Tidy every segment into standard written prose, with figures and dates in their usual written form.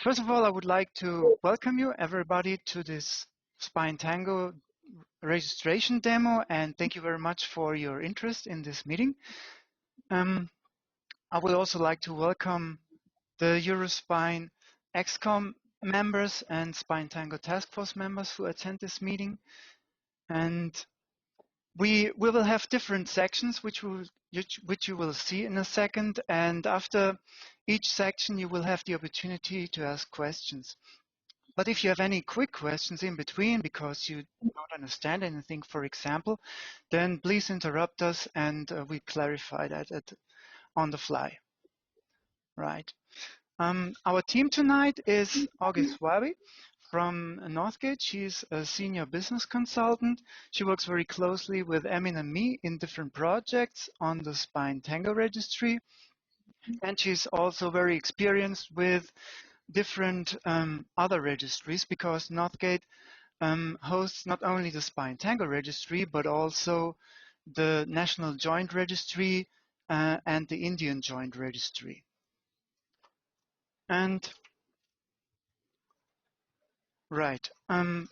First of all, I would like to welcome you, everybody, to this Spine Tango registration demo, and thank you very much for your interest in this meeting. I would also like to welcome the EUROSPINE XCOM members and Spine Tango Task Force members who attend this meeting. And we will have different sections, which you will see in a second. And after each section, you will have the opportunity to ask questions. But if you have any quick questions in between because you don't understand anything, for example, then please interrupt us and we clarify that on the fly. Right. Our team tonight is August Wabi from Northgate. She's a senior business consultant. She works very closely with Emin and me in different projects on the Spine Tango Registry. And she's also very experienced with different other registries because Northgate hosts not only the Spine Tango Registry, but also the National Joint Registry and the Indian Joint Registry. And right. And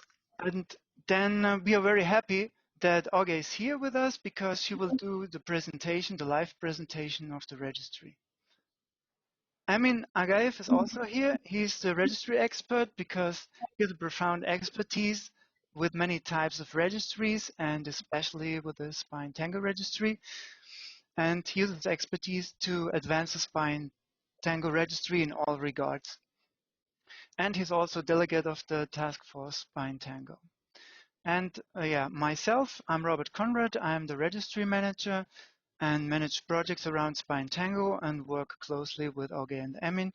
then we are very happy that Auge is here with us because she will do the presentation, the live presentation of the registry. Amin Agaev is also here. He's the registry expert because he has a profound expertise with many types of registries and especially with the Spine Tango Registry. And he uses expertise to advance the Spine Tango Registry in all regards. And he's also delegate of the Task Force Spine Tango. And myself, I'm Robert Conrad. I'm the registry manager and manage projects around Spine Tango and work closely with Auge and Emin,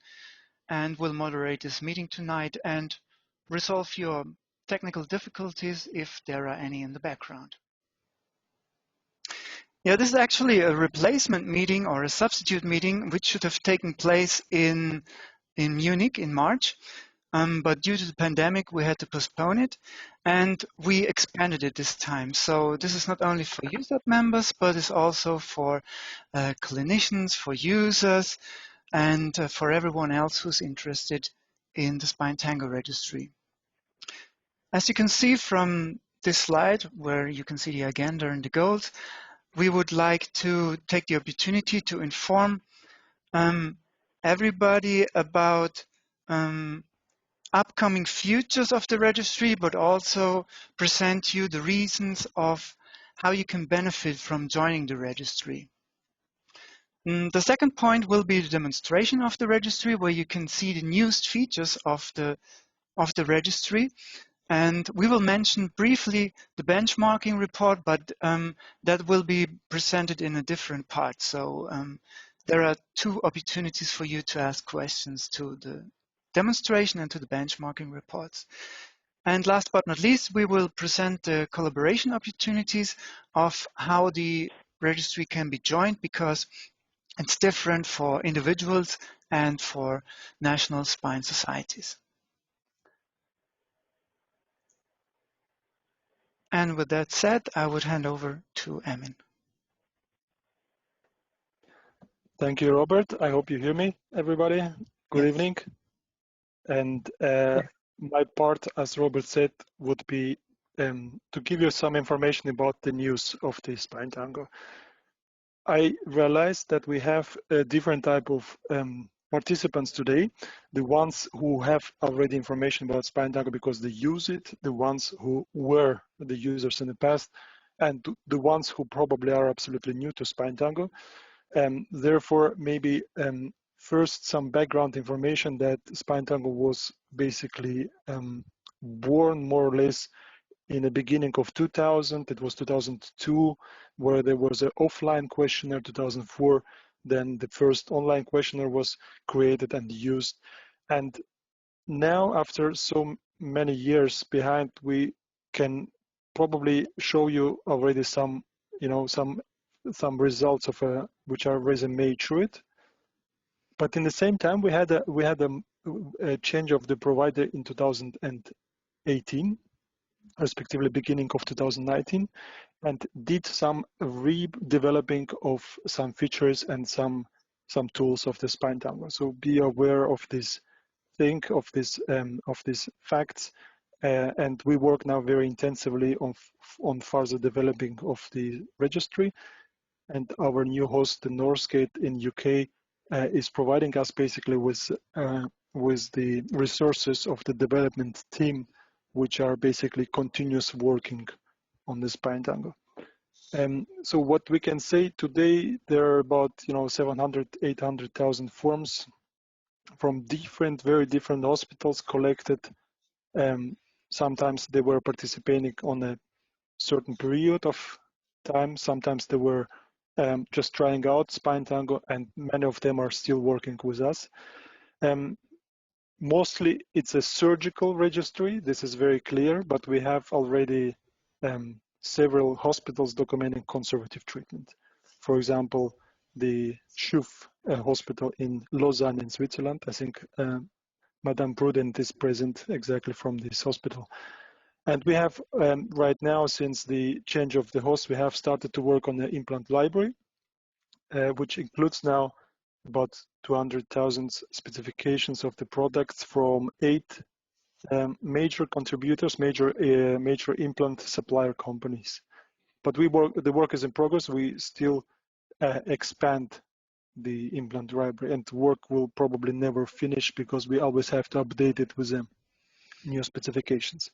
and will moderate this meeting tonight and resolve your technical difficulties if there are any in the background. Yeah, this is actually a replacement meeting or a substitute meeting which should have taken place in Munich in March. But due to the pandemic, we had to postpone it, and we expanded it this time. So this is not only for USAP members, but it's also for clinicians, for users, and for everyone else who's interested in the Spine Tango Registry. As you can see from this slide, where you can see the agenda and the goals, we would like to take the opportunity to inform everybody about upcoming futures of the registry, but also present you the reasons of how you can benefit from joining the registry. The second point will be the demonstration of the registry, where you can see the newest features of the registry. And we will mention briefly the benchmarking report, but that will be presented in a different part. So there are two opportunities for you to ask questions to the demonstration and to the benchmarking reports. And last but not least, we will present the collaboration opportunities of how the registry can be joined, because it's different for individuals and for national spine societies. And with that said, I would hand over to Emin. Thank you, Robert. I hope you hear me, everybody. Good evening. And my part, as Robert said, would be to give you some information about the news of the Spine Tango. I realized that we have a different type of participants today. The ones who have already information about Spine Tango because they use it, the ones who were the users in the past, and the ones who probably are absolutely new to Spine Tango. Therefore, maybe first some background information that Spine Tango was basically born more or less in the beginning of 2000. It was 2002 where there was an offline questionnaire. 2004, then the first online questionnaire was created and used. And now, after so many years behind, we can probably show you already some, some results of which are resume through it. But in the same time, we had a change of the provider in 2018, respectively beginning of 2019, and did some redeveloping of some features and some tools of the Spine Tango. So be aware of these think of these facts, and we work now very intensively on further developing of the registry. And our new host, the Northgate in UK, is providing us basically with the resources of the development team, which are basically continuous working on the Spine Tango. So what we can say today, there are about 700, 800,000 forms from very different hospitals collected. Sometimes they were participating on a certain period of time. Sometimes they were just trying out Spine Tango, and many of them are still working with us. Mostly it's a surgical registry. This is very clear, but we have already several hospitals documenting conservative treatment. For example, the Schuf hospital in Lausanne in Switzerland. I think Madame Prudent is present exactly from this hospital. And we have right now, since the change of the host, we have started to work on the implant library, which includes now about 200,000 specifications of the products from 8 major contributors, major implant supplier companies. But the work is in progress. We still expand the implant library, and work will probably never finish because we always have to update it with new specifications.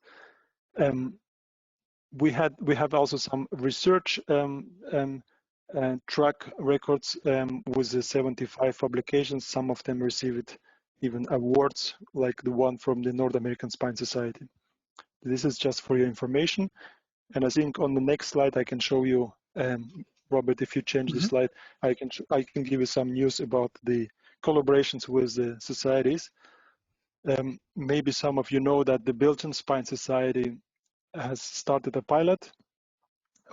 We have also some research track records with the 75 publications. Some of them received even awards, like the one from the North American Spine Society. This is just for your information. And I think on the next slide I can show you, Robert, if you change the slide, I can give you some news about the collaborations with the societies. Maybe some of you know that the Belgian Spine Society has started a pilot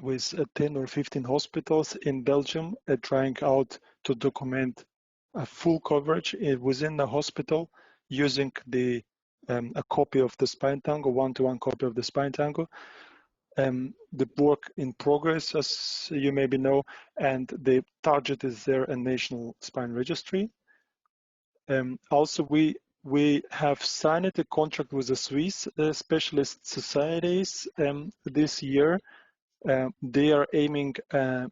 with 10 or 15 hospitals in Belgium trying out to document a full coverage within the hospital using a copy of the Spine Tango, one-to-one copy of the Spine Tango. The work in progress, as you maybe know, and the target is there a national spine registry. Also, we have signed a contract with the Swiss specialist societies this year. They are aiming a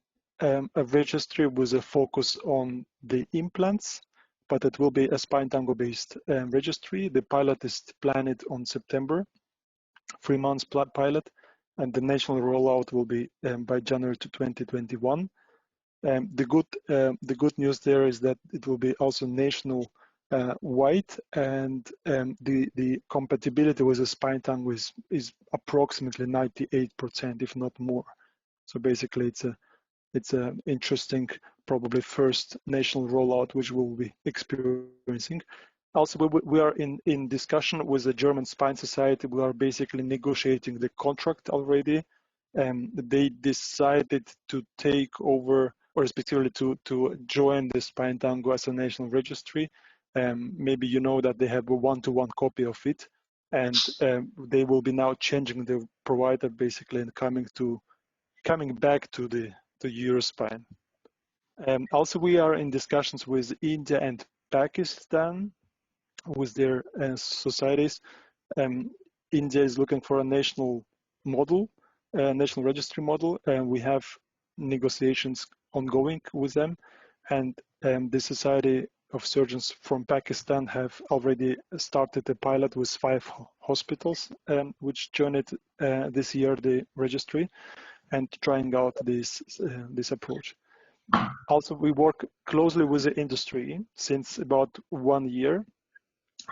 registry with a focus on the implants, but it will be a Spine Tango based registry. The pilot is planned on September, 3 months pilot, and the national rollout will be by January 2021. The good news there is that it will be also national wide, and the compatibility with the Spine Tango is approximately 98%, if not more. So basically, it's a interesting, probably first national rollout which we'll be experiencing. Also, we are in discussion with the German Spine Society. We are basically negotiating the contract already. They decided to take over, or respectively to join the Spine Tango as a national registry. Maybe you know that they have a one-to-one copy of it, and they will be now changing the provider basically and coming back to the EUROSPINE. Also, we are in discussions with India and Pakistan with their societies. India is looking for a national model, national registry model, and we have negotiations ongoing with them. And the Society of Surgeons from Pakistan have already started a pilot with 5 hospitals, which joined this year the registry, and trying out this approach. Also, we work closely with the industry since about 1 year,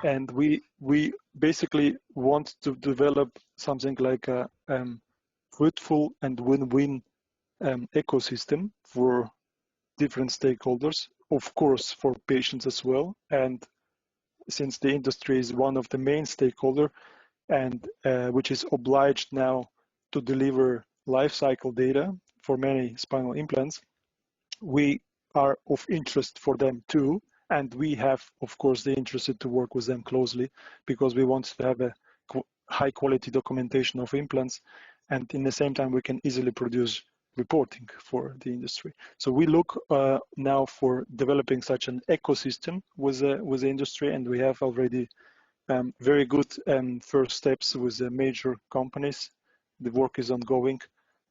and we basically want to develop something like a fruitful and win-win ecosystem for different stakeholders, of course for patients as well. And since the industry is one of the main stakeholders, and which is obliged now to deliver life cycle data for many spinal implants, we are of interest for them too. And we have, of course, the interest to work with them closely, because we want to have a high quality documentation of implants, and in the same time we can easily produce reporting for the industry. So we look now for developing such an ecosystem with the industry, and we have already very good first steps with the major companies. The work is ongoing.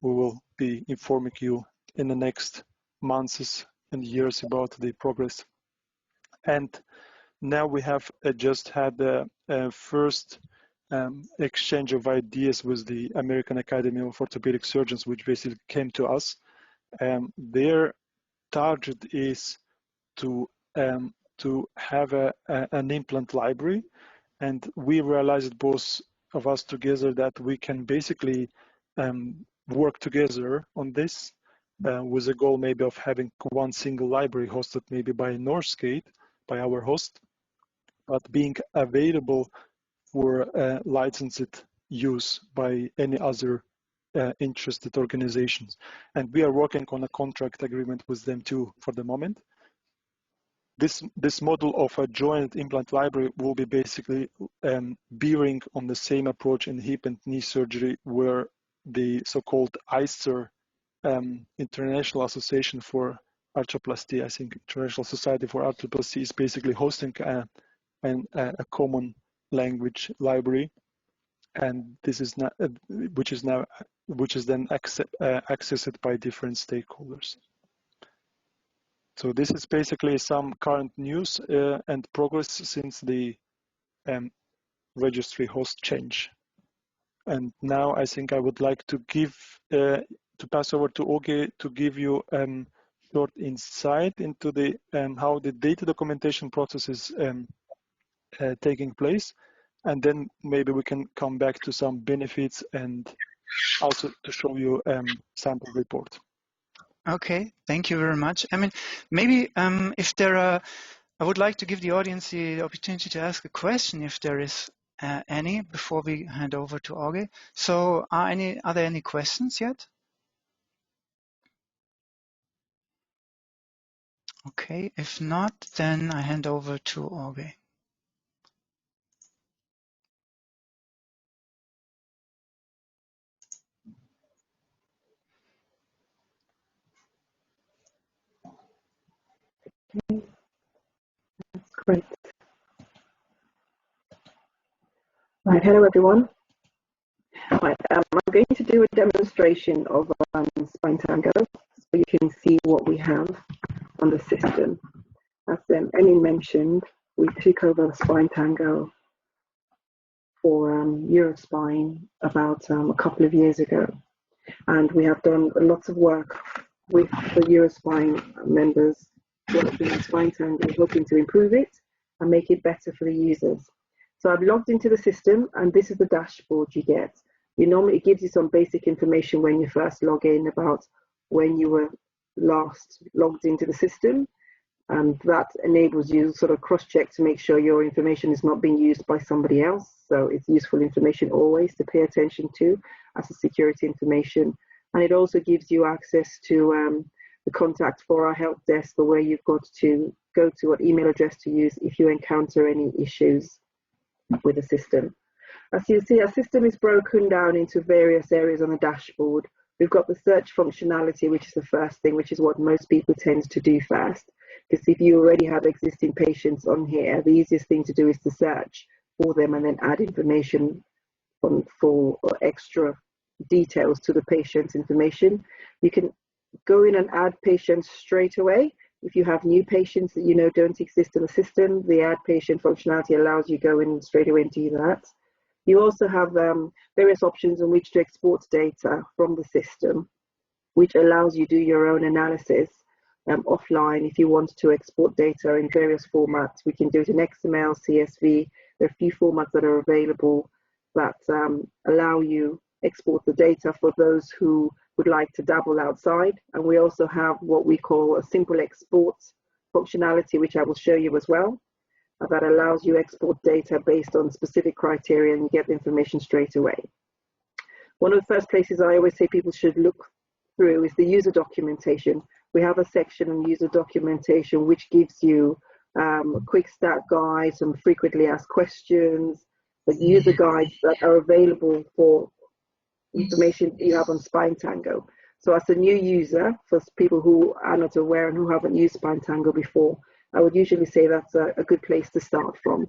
We will be informing you in the next months and years about the progress. And now we have just had a first exchange of ideas with the American Academy of Orthopedic Surgeons, which basically came to us. Their target is to have an implant library, and we realized, both of us together, that we can basically work together on this with a goal maybe of having one single library hosted maybe by Northgate, by our host, but being available for licensed use by any other interested organizations. And we are working on a contract agreement with them too for the moment. This model of a joint implant library will be basically bearing on the same approach in hip and knee surgery, where the so-called ICER, International Association for Arthroplasty, I think International Society for Arthroplasty, is basically hosting a common language library, and this is not, which is then accessed by different stakeholders. So this is basically some current news and progress since the registry host change. And now I think I would like to pass over to Oge to give you short insight into the how the data documentation process is taking place, and then maybe we can come back to some benefits and also to show you sample report. Okay, thank you very much. I mean, maybe if there are, I would like to give the audience the opportunity to ask a question if there is any before we hand over to Auge. So are there any questions yet? Okay, if not, then I hand over to Auge. That's great. Right, hello everyone. Right, I'm going to do a demonstration of Spine Tango, so you can see what we have on the system. As Emmy mentioned, we took over Spine Tango for EUROSPINE about a couple of years ago, and we have done lots of work with the EUROSPINE members working on Spine Tango, hoping to improve it and make it better for the users. So I've logged into the system, and this is the dashboard you get. It gives you some basic information when you first log in about when you were last logged into the system, and that enables you to sort of cross-check to make sure your information is not being used by somebody else. So it's useful information always to pay attention to as a security information. And it also gives you access to the contact for our help desk, or where you've got to go to what email address to use if you encounter any issues with the system. As you see, our system is broken down into various areas on the dashboard. We've got the search functionality, which is the first thing, which is what most people tend to do first. Because if you already have existing patients on here, the easiest thing to do is to search for them and then add information for extra details to the patient's information. You can go in and add patients straight away. If you have new patients that you know don't exist in the system, the add patient functionality allows you to go in straight away and do that. You also have various options in which to export data from the system, which allows you to do your own analysis offline. If you want to export data in various formats, we can do it in XML, CSV. There are a few formats that are available that allow you export the data for those who would like to dabble outside. And we also have what we call a simple export functionality, which I will show you as well, that allows you export data based on specific criteria, and you get the information straight away. One of the first places I always say people should look through is the user documentation. We have a section on user documentation which gives you a quick start guide, some frequently asked questions, the user guides that are available for information you have on Spine Tango. So as a new user, for people who are not aware and who haven't used Spine Tango before, I would usually say that's a good place to start from.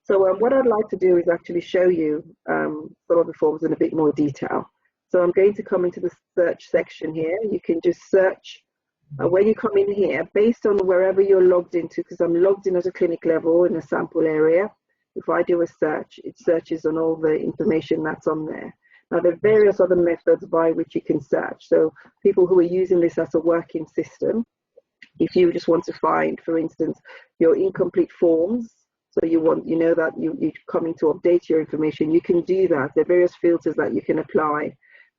So what I'd like to do is actually show you some of the forms in a bit more detail. So I'm going to come into the search section here. You can just search when you come in here, based on wherever you're logged into, because I'm logged in at a clinic level in a sample area. If I do a search, it searches on all the information that's on there. Now, there are various other methods by which you can search. So people who are using this as a working system, if you just want to find, for instance, your incomplete forms, so you know that you're coming to update your information, you can do that. There are various filters that you can apply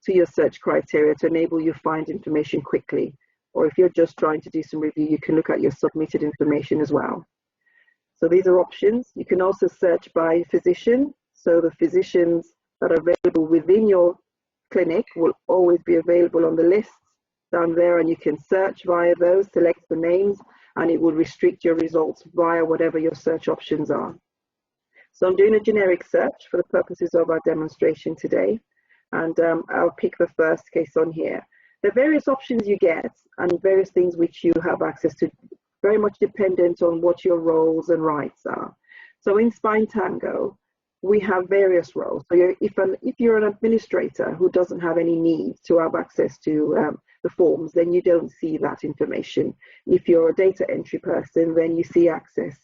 to your search criteria to enable you to find information quickly. Or if you're just trying to do some review, you can look at your submitted information as well. So these are options. You can also search by physician. So the physicians that are available within your clinic will always be available on the list down there, and you can search via those, select the names, and it will restrict your results via whatever your search options are. So I'm doing a generic search for the purposes of our demonstration today, and I'll pick the first case on here. There are various options you get and various things which you have access to, very much dependent on what your roles and rights are. So in Spine Tango, we have various roles. So if you're an administrator who doesn't have any need to have access to the forms, then you don't see that information. If you're a data entry person, then you see access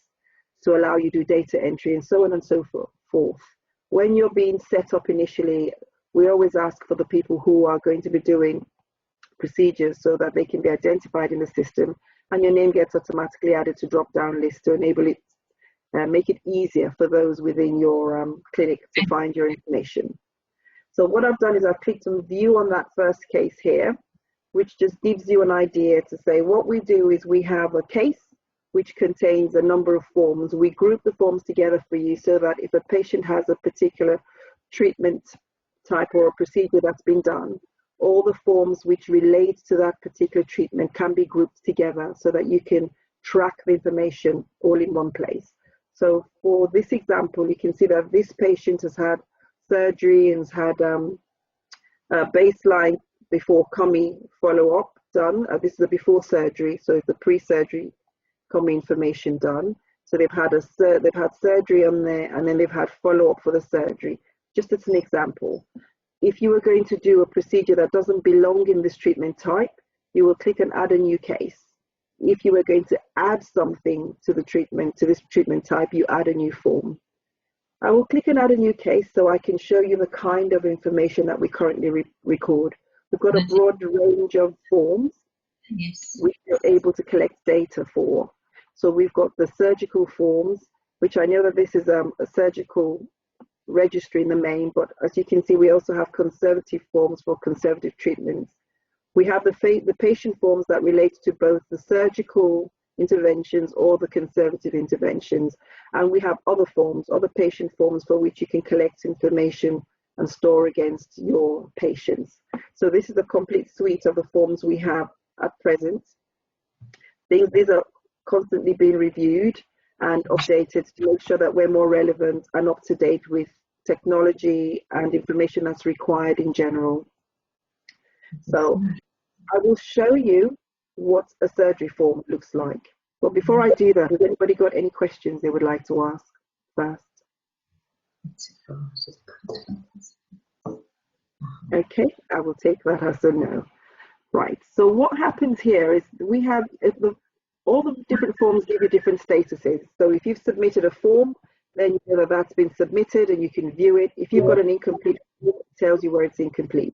to allow you to do data entry and so on and so forth. When you're being set up initially, we always ask for the people who are going to be doing procedures so that they can be identified in the system, and your name gets automatically added to drop-down list to enable it, make it easier for those within your clinic to find your information. So what I've done is I've clicked on view on that first case here, which just gives you an idea to say what we do is we have a case which contains a number of forms. We group the forms together for you so that if a patient has a particular treatment type or a procedure that's been done, all the forms which relate to that particular treatment can be grouped together so that you can track the information all in one place. So for this example, you can see that this patient has had surgery and has had a baseline before coming follow-up done. This is the before surgery, so it's the pre-surgery coming information done. So they've had surgery on there, and then they've had follow-up for the surgery. Just as an example, if you were going to do a procedure that doesn't belong in this treatment type, you will click on add a new case. If you were going to add something to the treatment, to this treatment type, you add a new form. I will click on add a new case so I can show you the kind of information that we currently record. We've got a broad range of forms which you're able to collect data for. So we've got the surgical forms, which I know that this is a surgical registry in the main, but as you can see, we also have conservative forms for conservative treatments. We have the patient forms that relate to both the surgical interventions or the conservative interventions. And we have other forms, other patient forms for which you can collect information and store against your patients. So this is a complete suite of the forms we have at present. These are constantly being reviewed and updated to make sure that we're more relevant and up to date with technology and information that's required in general. So I will show you what a surgery form looks like. But before I do that, has anybody got any questions they would like to ask first? Okay, I will take that as a no. Right, so what happens here is we have all the different forms give you different statuses. So if you've submitted a form, then you know that that's been submitted and you can view it. If you've got an incomplete form, it tells you where it's incomplete.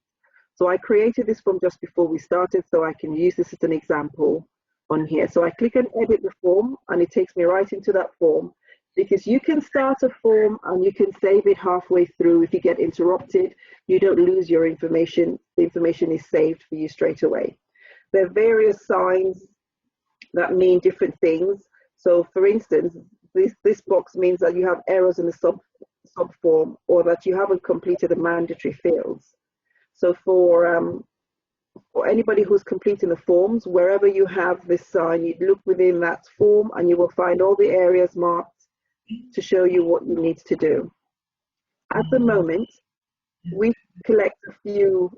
So I created this form just before we started, so I can use this as an example on here. So I click on edit the form and it takes me right into that form, because you can start a form and you can save it halfway through. If you get interrupted, you don't lose your information. The information is saved for you straight away. There are various signs that mean different things. So for instance, this box means that you have errors in the sub form, or that you haven't completed the mandatory fields. So for anybody who's completing the forms, wherever you have this sign, you look within that form and you will find all the areas marked to show you what you need to do. At the moment, we collect a few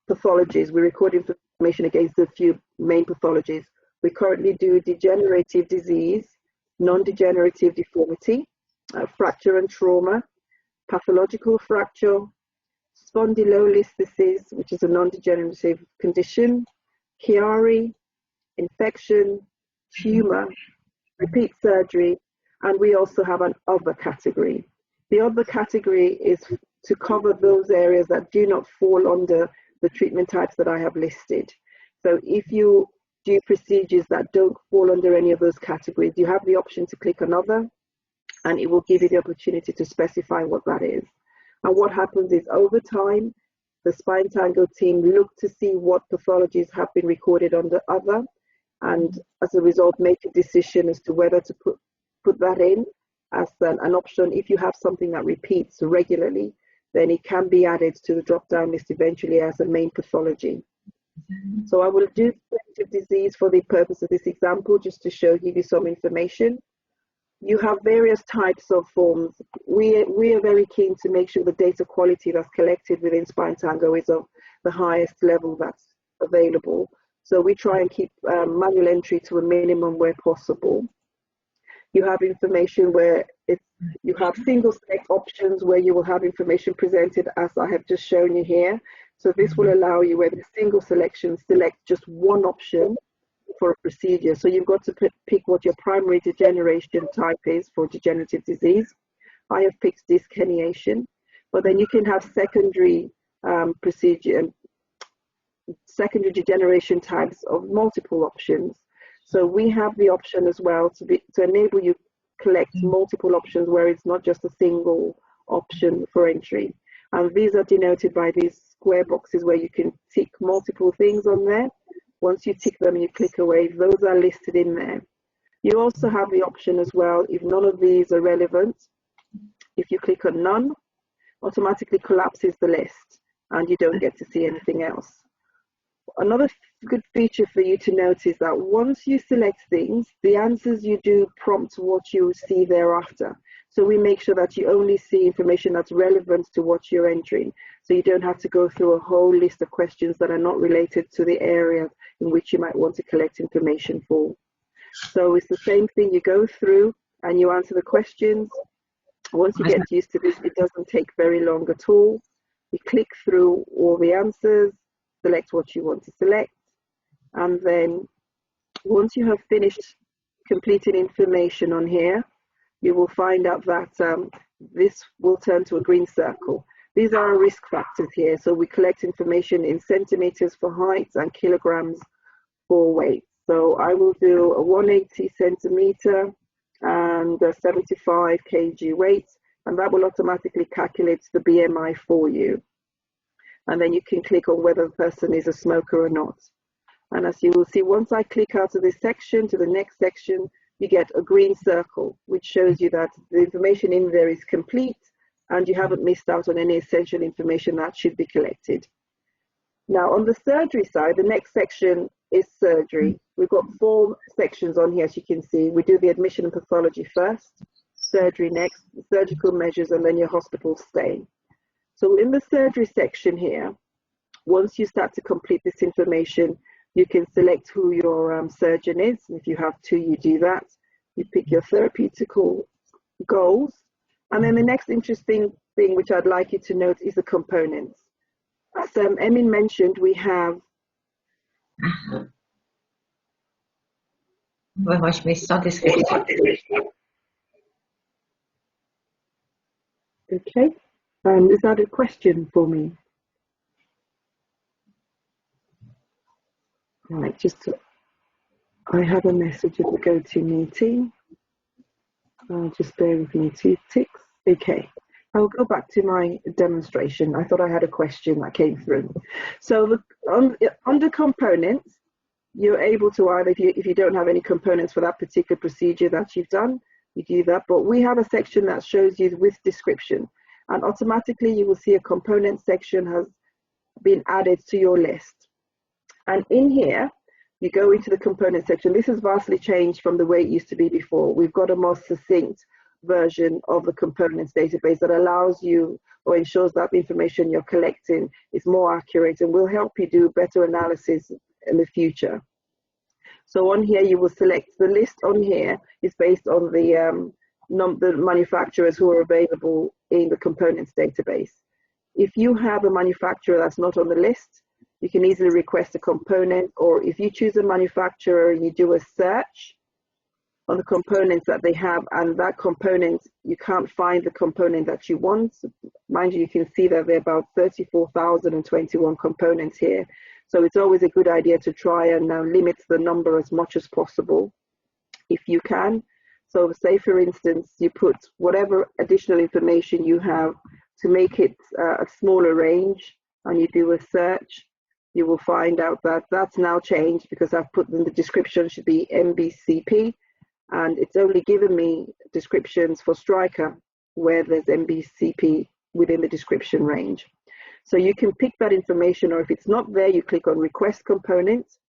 pathologies. We record information against a few main pathologies. We currently do degenerative disease, non-degenerative deformity, fracture and trauma, pathological fracture, spondylolisthesis, which is a non-degenerative condition, Chiari, infection, tumor, repeat surgery, and we also have an other category. The other category is to cover those areas that do not fall under the treatment types that I have listed. So if you do procedures that don't fall under any of those categories, you have the option to click on other, and it will give you the opportunity to specify what that is. And what happens is over time, the Spine Tango team look to see what pathologies have been recorded under other, and as a result make a decision as to whether to put that in as an option. If you have something that repeats regularly, then it can be added to the drop-down list eventually as a main pathology. So I will do preventive disease for the purpose of this example, just to give you some information. You have various types of forms. We are very keen to make sure the data quality that's collected within Spine Tango is of the highest level that's available. So we try and keep manual entry to a minimum where possible. You have information where you have single select options where you will have information presented as I have just shown you here. So this will allow you, with a single selection, select just one option for a procedure. So you've got to pick what your primary degeneration type is for degenerative disease. I have picked disc herniation, but then you can have secondary secondary degeneration types of multiple options. So we have the option as well to enable you collect multiple options where it's not just a single option for entry. And these are denoted by these square boxes where you can tick multiple things on there. Once you tick them and you click away, those are listed in there. You also have the option as well, if none of these are relevant, if you click on none, automatically collapses the list and you don't get to see anything else. Another good feature for you to note is that once you select things, the answers you do prompt what you see thereafter. So we make sure that you only see information that's relevant to what you're entering. So you don't have to go through a whole list of questions that are not related to the area in which you might want to collect information for. So it's the same thing, you go through and you answer the questions. Once you get used to this, it doesn't take very long at all. You click through all the answers, select what you want to select, and then once you have finished completing information on here, you will find out that this will turn to a green circle. These are our risk factors here. So we collect information in centimeters for height and kilograms for weight. So I will do a 180 centimeter and a 75 kg weight, and that will automatically calculate the BMI for you. And then you can click on whether the person is a smoker or not. And as you will see, once I click out of this section to the next section, you get a green circle, which shows you that the information in there is complete and you haven't missed out on any essential information that should be collected. Now, on the surgery side, the next section is surgery. We've got 4 sections on here, as you can see. We do the admission and pathology first, surgery next, surgical measures, and then your hospital stay. So in the surgery section here, once you start to complete this information, you can select who your surgeon is. If you have 2, you do that. You pick your therapeutical goals. And then the next interesting thing which I'd like you to note is the components. As Emin mentioned, we have... Okay. Is that a question for me? Right, I have a message at the GoToMeeting. Just bear with me 2 ticks. Okay, I'll go back to my demonstration. I thought I had a question that came through. So under components, you're able to either, if you don't have any components for that particular procedure that you've done, you do that. But we have a section that shows you with description. And automatically you will see a component section has been added to your list. And in here, you go into the component section. This has vastly changed from the way it used to be before. We've got a more succinct version of the components database that allows you or ensures that the information you're collecting is more accurate and will help you do better analysis in the future. So on here, you will select the list on here is based on the the manufacturers who are available in the components database. If you have a manufacturer that's not on the list, you can easily request a component, or if you choose a manufacturer and you do a search on the components that they have, and that component, you can't find the component that you want. Mind you, you can see that there are about 34,021 components here. So it's always a good idea to try and now limit the number as much as possible, if you can. So say, for instance, you put whatever additional information you have to make it a smaller range, and you do a search, you will find out that that's now changed because I've put in the description should be MBCP, and it's only given me descriptions for Striker where there's MBCP within the description range. So you can pick that information, or if it's not there, you click on Request Components,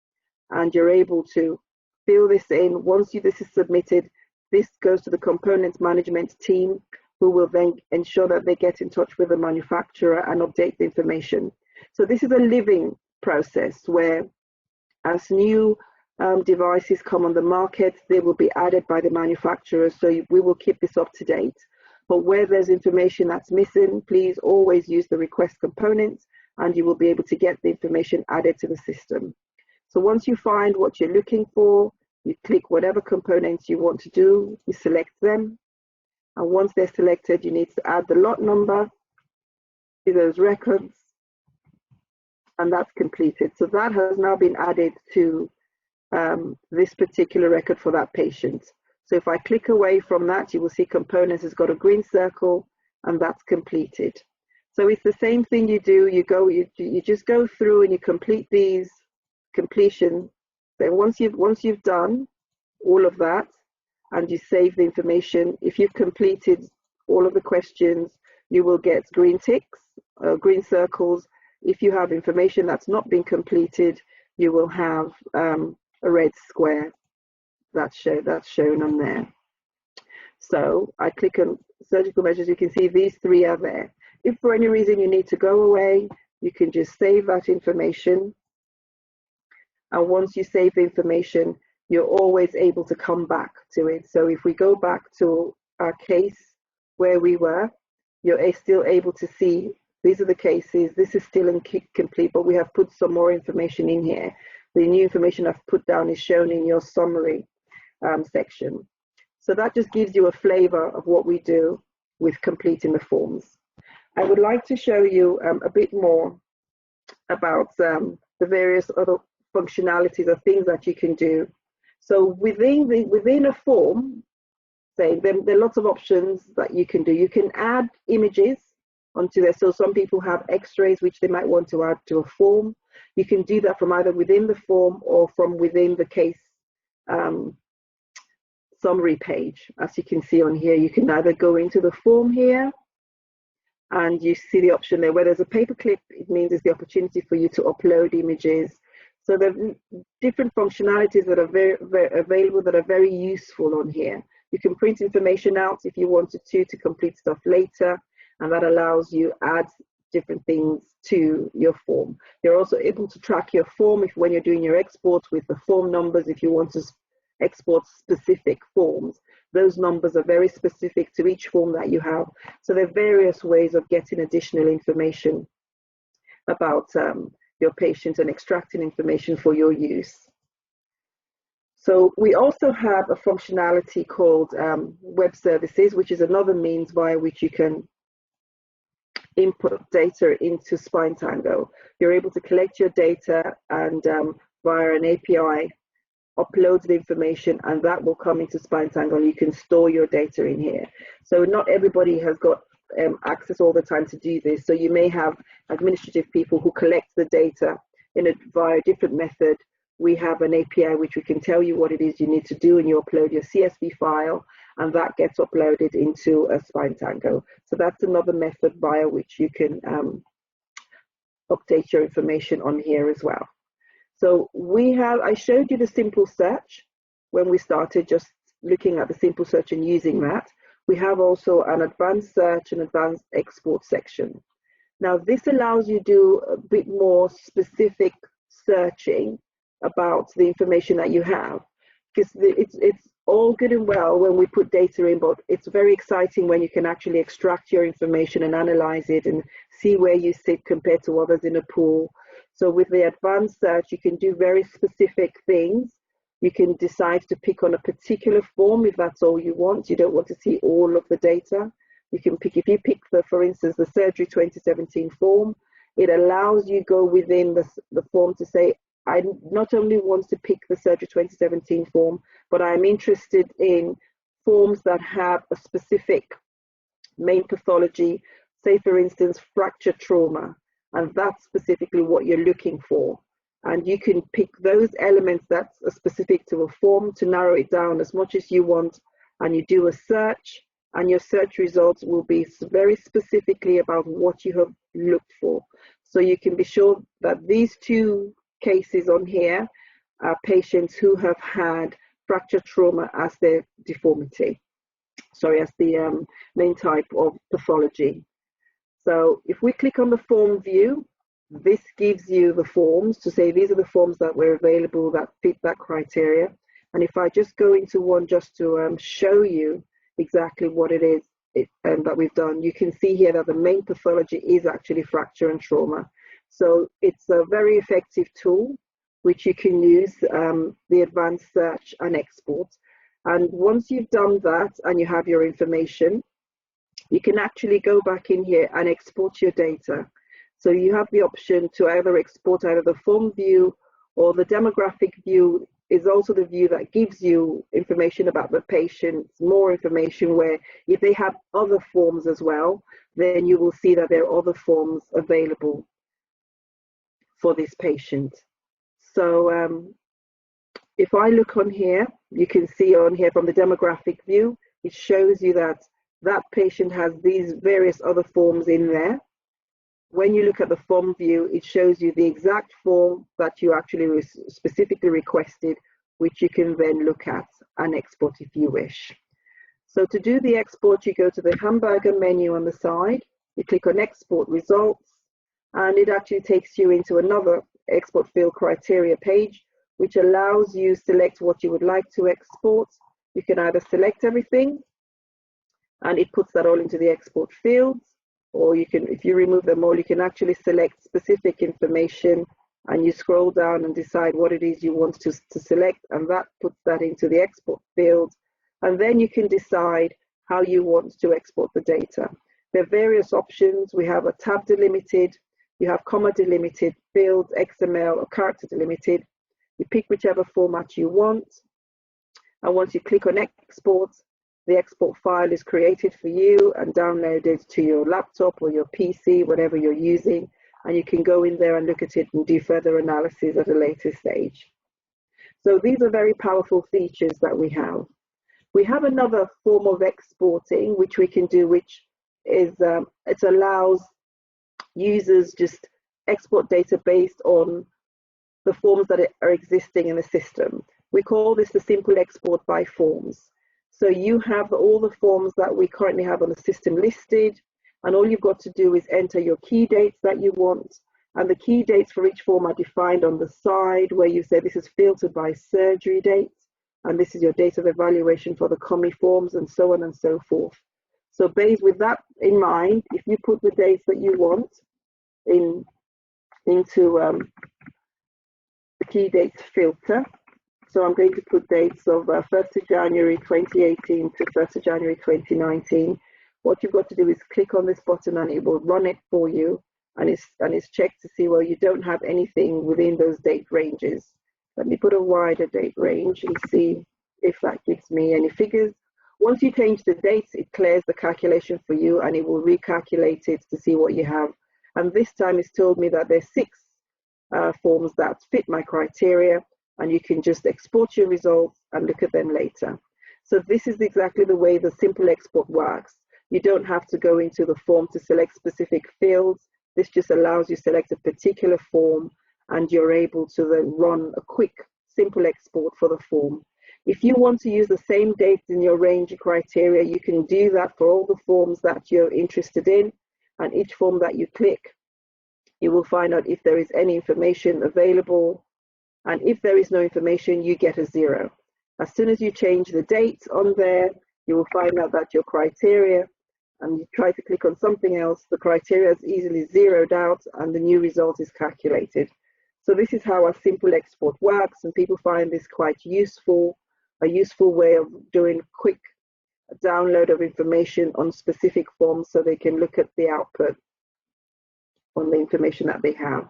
and you're able to fill this in. Once this is submitted, this goes to the components management team, who will then ensure that they get in touch with the manufacturer and update the information. So this is a living process where, as new devices come on the market, they will be added by the manufacturers. So we will keep this up to date. But where there's information that's missing, please always use the request components, and you will be able to get the information added to the system. So once you find what you're looking for, you click whatever components you want to do, you select them. And once they're selected, you need to add the lot number to those records, and that's completed. So that has now been added to this particular record for that patient. So if I click away from that, you will see components has got a green circle, and that's completed. So it's the same thing you do. You just go through and you complete these completion. Then once you've done all of that, and you save the information, if you've completed all of the questions, you will get green ticks, green circles. If you have information that's not been completed, you will have a red square that's shown on there. So I click on surgical measures. You can see these three are there. If for any reason you need to go away, you can just save that information. And once you save the information, you're always able to come back to it. So if we go back to our case where we were, you're still able to see these are the cases. This is still incomplete, but we have put some more information in here. The new information I've put down is shown in your summary section. So that just gives you a flavor of what we do with completing the forms. I would like to show you a bit more about the various other functionalities or things that you can do. So within a form, say there are lots of options that you can do. You can add images onto there. So some people have x-rays which they might want to add to a form. You can do that from either within the form or from within the case summary page. As you can see on here, you can either go into the form here, and you see the option there where there's a paperclip. It means it's the opportunity for you to upload images. So there are different functionalities that are very available that are very useful on here. You can print information out if you wanted to complete stuff later, and that allows you add different things to your form. You're also able to track your form when you're doing your exports with the form numbers. If you want to export specific forms, those numbers are very specific to each form that you have. So there are various ways of getting additional information about your patient and extracting information for your use. So we also have a functionality called web services, which is another means via which you can input data into Spine Tango. You're able to collect your data and via an API, upload the information, and that will come into Spine Tango, and you can store your data in here. So not everybody has got access all the time to do this. So you may have administrative people who collect the data via a different method. We have an API which we can tell you what it is you need to do, and you upload your CSV file, and that gets uploaded into a Spine Tango. So that's another method via which you can update your information on here as well. So I showed you the simple search when we started, just looking at the simple search and using that. We have also an advanced search and advanced export section. Now this allows you to do a bit more specific searching about the information that you have, because all good and well when we put data in, but it's very exciting when you can actually extract your information and analyze it and see where you sit compared to others in a pool. So with the advanced search, you can do very specific things. You can decide to pick on a particular form if that's all you want. You don't want to see all of the data. You can pick, if you pick, for instance, the surgery 2017 form, it allows you go within the form to say, I not only want to pick the surgery 2017 form, but I'm interested in forms that have a specific main pathology, say for instance, fracture trauma, and that's specifically what you're looking for. And you can pick those elements that are specific to a form to narrow it down as much as you want, and you do a search, and your search results will be very specifically about what you have looked for. So you can be sure that these two cases on here are patients who have had fracture trauma as their deformity, as the main type of pathology. So if we click on the form view, this gives you the forms to say these are the forms that were available that fit that criteria. And if I just go into one just to show you exactly what it is that we've done, you can see here that the main pathology is actually fracture and trauma. So it's a very effective tool which you can use, the advanced search and export. And once you've done that and you have your information, you can actually go back in here and export your data. So you have the option to either export either the form view or the demographic view is also the view that gives you information about the patient, more information, where if they have other forms as well, then you will see that there are other forms available for this patient. So if I look on here, you can see on here from the demographic view, it shows you that that patient has these various other forms in there. When you look at the form view, it shows you the exact form that you actually specifically requested, which you can then look at and export if you wish. So to do the export, you go to the hamburger menu on the side, you click on export results, and it actually takes you into another export field criteria page, which allows you select what you would like to export. You can either select everything, and it puts that all into the export fields, or you can, if you remove them all, you can actually select specific information and you scroll down and decide what it is you want to select, and that puts that into the export field. And then you can decide how you want to export the data. There are various options. We have a tab delimited, you have comma delimited, fields, XML, or character delimited. You pick whichever format you want. And once you click on export, the export file is created for you and downloaded to your laptop or your PC, whatever you're using, and you can go in there and look at it and do further analysis at a later stage. So these are very powerful features that we have. We have another form of exporting which we can do, which is it allows users just export data based on the forms that are existing in the system. We call this the simple export by forms. So you have all the forms that we currently have on the system listed, and all you've got to do is enter your key dates that you want, and the key dates for each form are defined on the side where you say this is filtered by surgery dates, and this is your date of evaluation for the COMI forms, and so on and so forth. So based with that in mind, if you put the dates that you want into the key dates filter, so I'm going to put dates of 1st of January 2018 to 1st of January 2019. What you've got to do is click on this button and it will run it for you, and it's checked to see, well, you don't have anything within those date ranges. Let me put a wider date range and see if that gives me any figures. Once you change the dates, it clears the calculation for you and it will recalculate it to see what you have. And this time it's told me that there's 6 forms that fit my criteria, and you can just export your results and look at them later. So this is exactly the way the simple export works. You don't have to go into the form to select specific fields. This just allows you to select a particular form and you're able to then run a quick, simple export for the form. If you want to use the same dates in your range criteria, you can do that for all the forms that you're interested in, and each form that you click, you will find out if there is any information available, and if there is no information, you get a 0. As soon as you change the dates on there, you will find out that your criteria, and you try to click on something else, the criteria is easily zeroed out and the new result is calculated. So this is how a simple export works, and people find this quite useful, a useful way of doing quick download of information on specific forms so they can look at the output on the information that they have.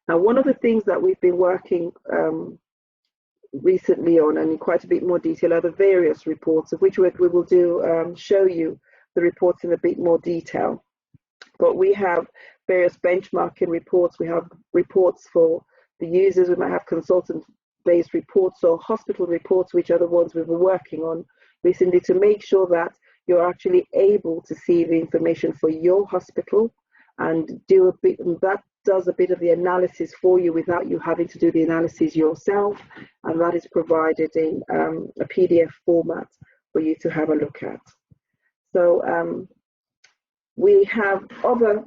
Now, one of the things that we've been working recently on, and in quite a bit more detail, are the various reports, of which we will do show you the reports in a bit more detail. But we have various benchmarking reports. We have reports for the users. We might have consultant-based reports or hospital reports, which are the ones we were working on recently, to make sure that you're actually able to see the information for your hospital and do a bit, and that does a bit of the analysis for you without you having to do the analysis yourself, and that is provided in a PDF format for you to have a look at. So we have other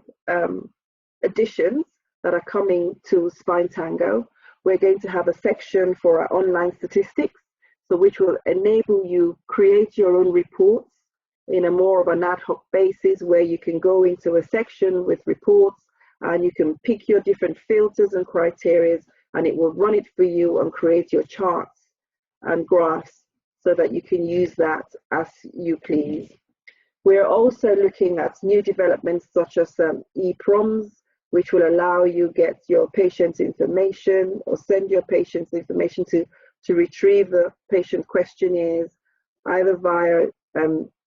additions that are coming to Spine Tango. We're going to have a section for our online statistics, so which will enable you create your own reports in a more of an ad hoc basis, where you can go into a section with reports and you can pick your different filters and criteria, and it will run it for you and create your charts and graphs so that you can use that as you please. We're also looking at new developments such as EPROMs, which will allow you get your patient's information or send your patient's information to retrieve the patient questionnaires either via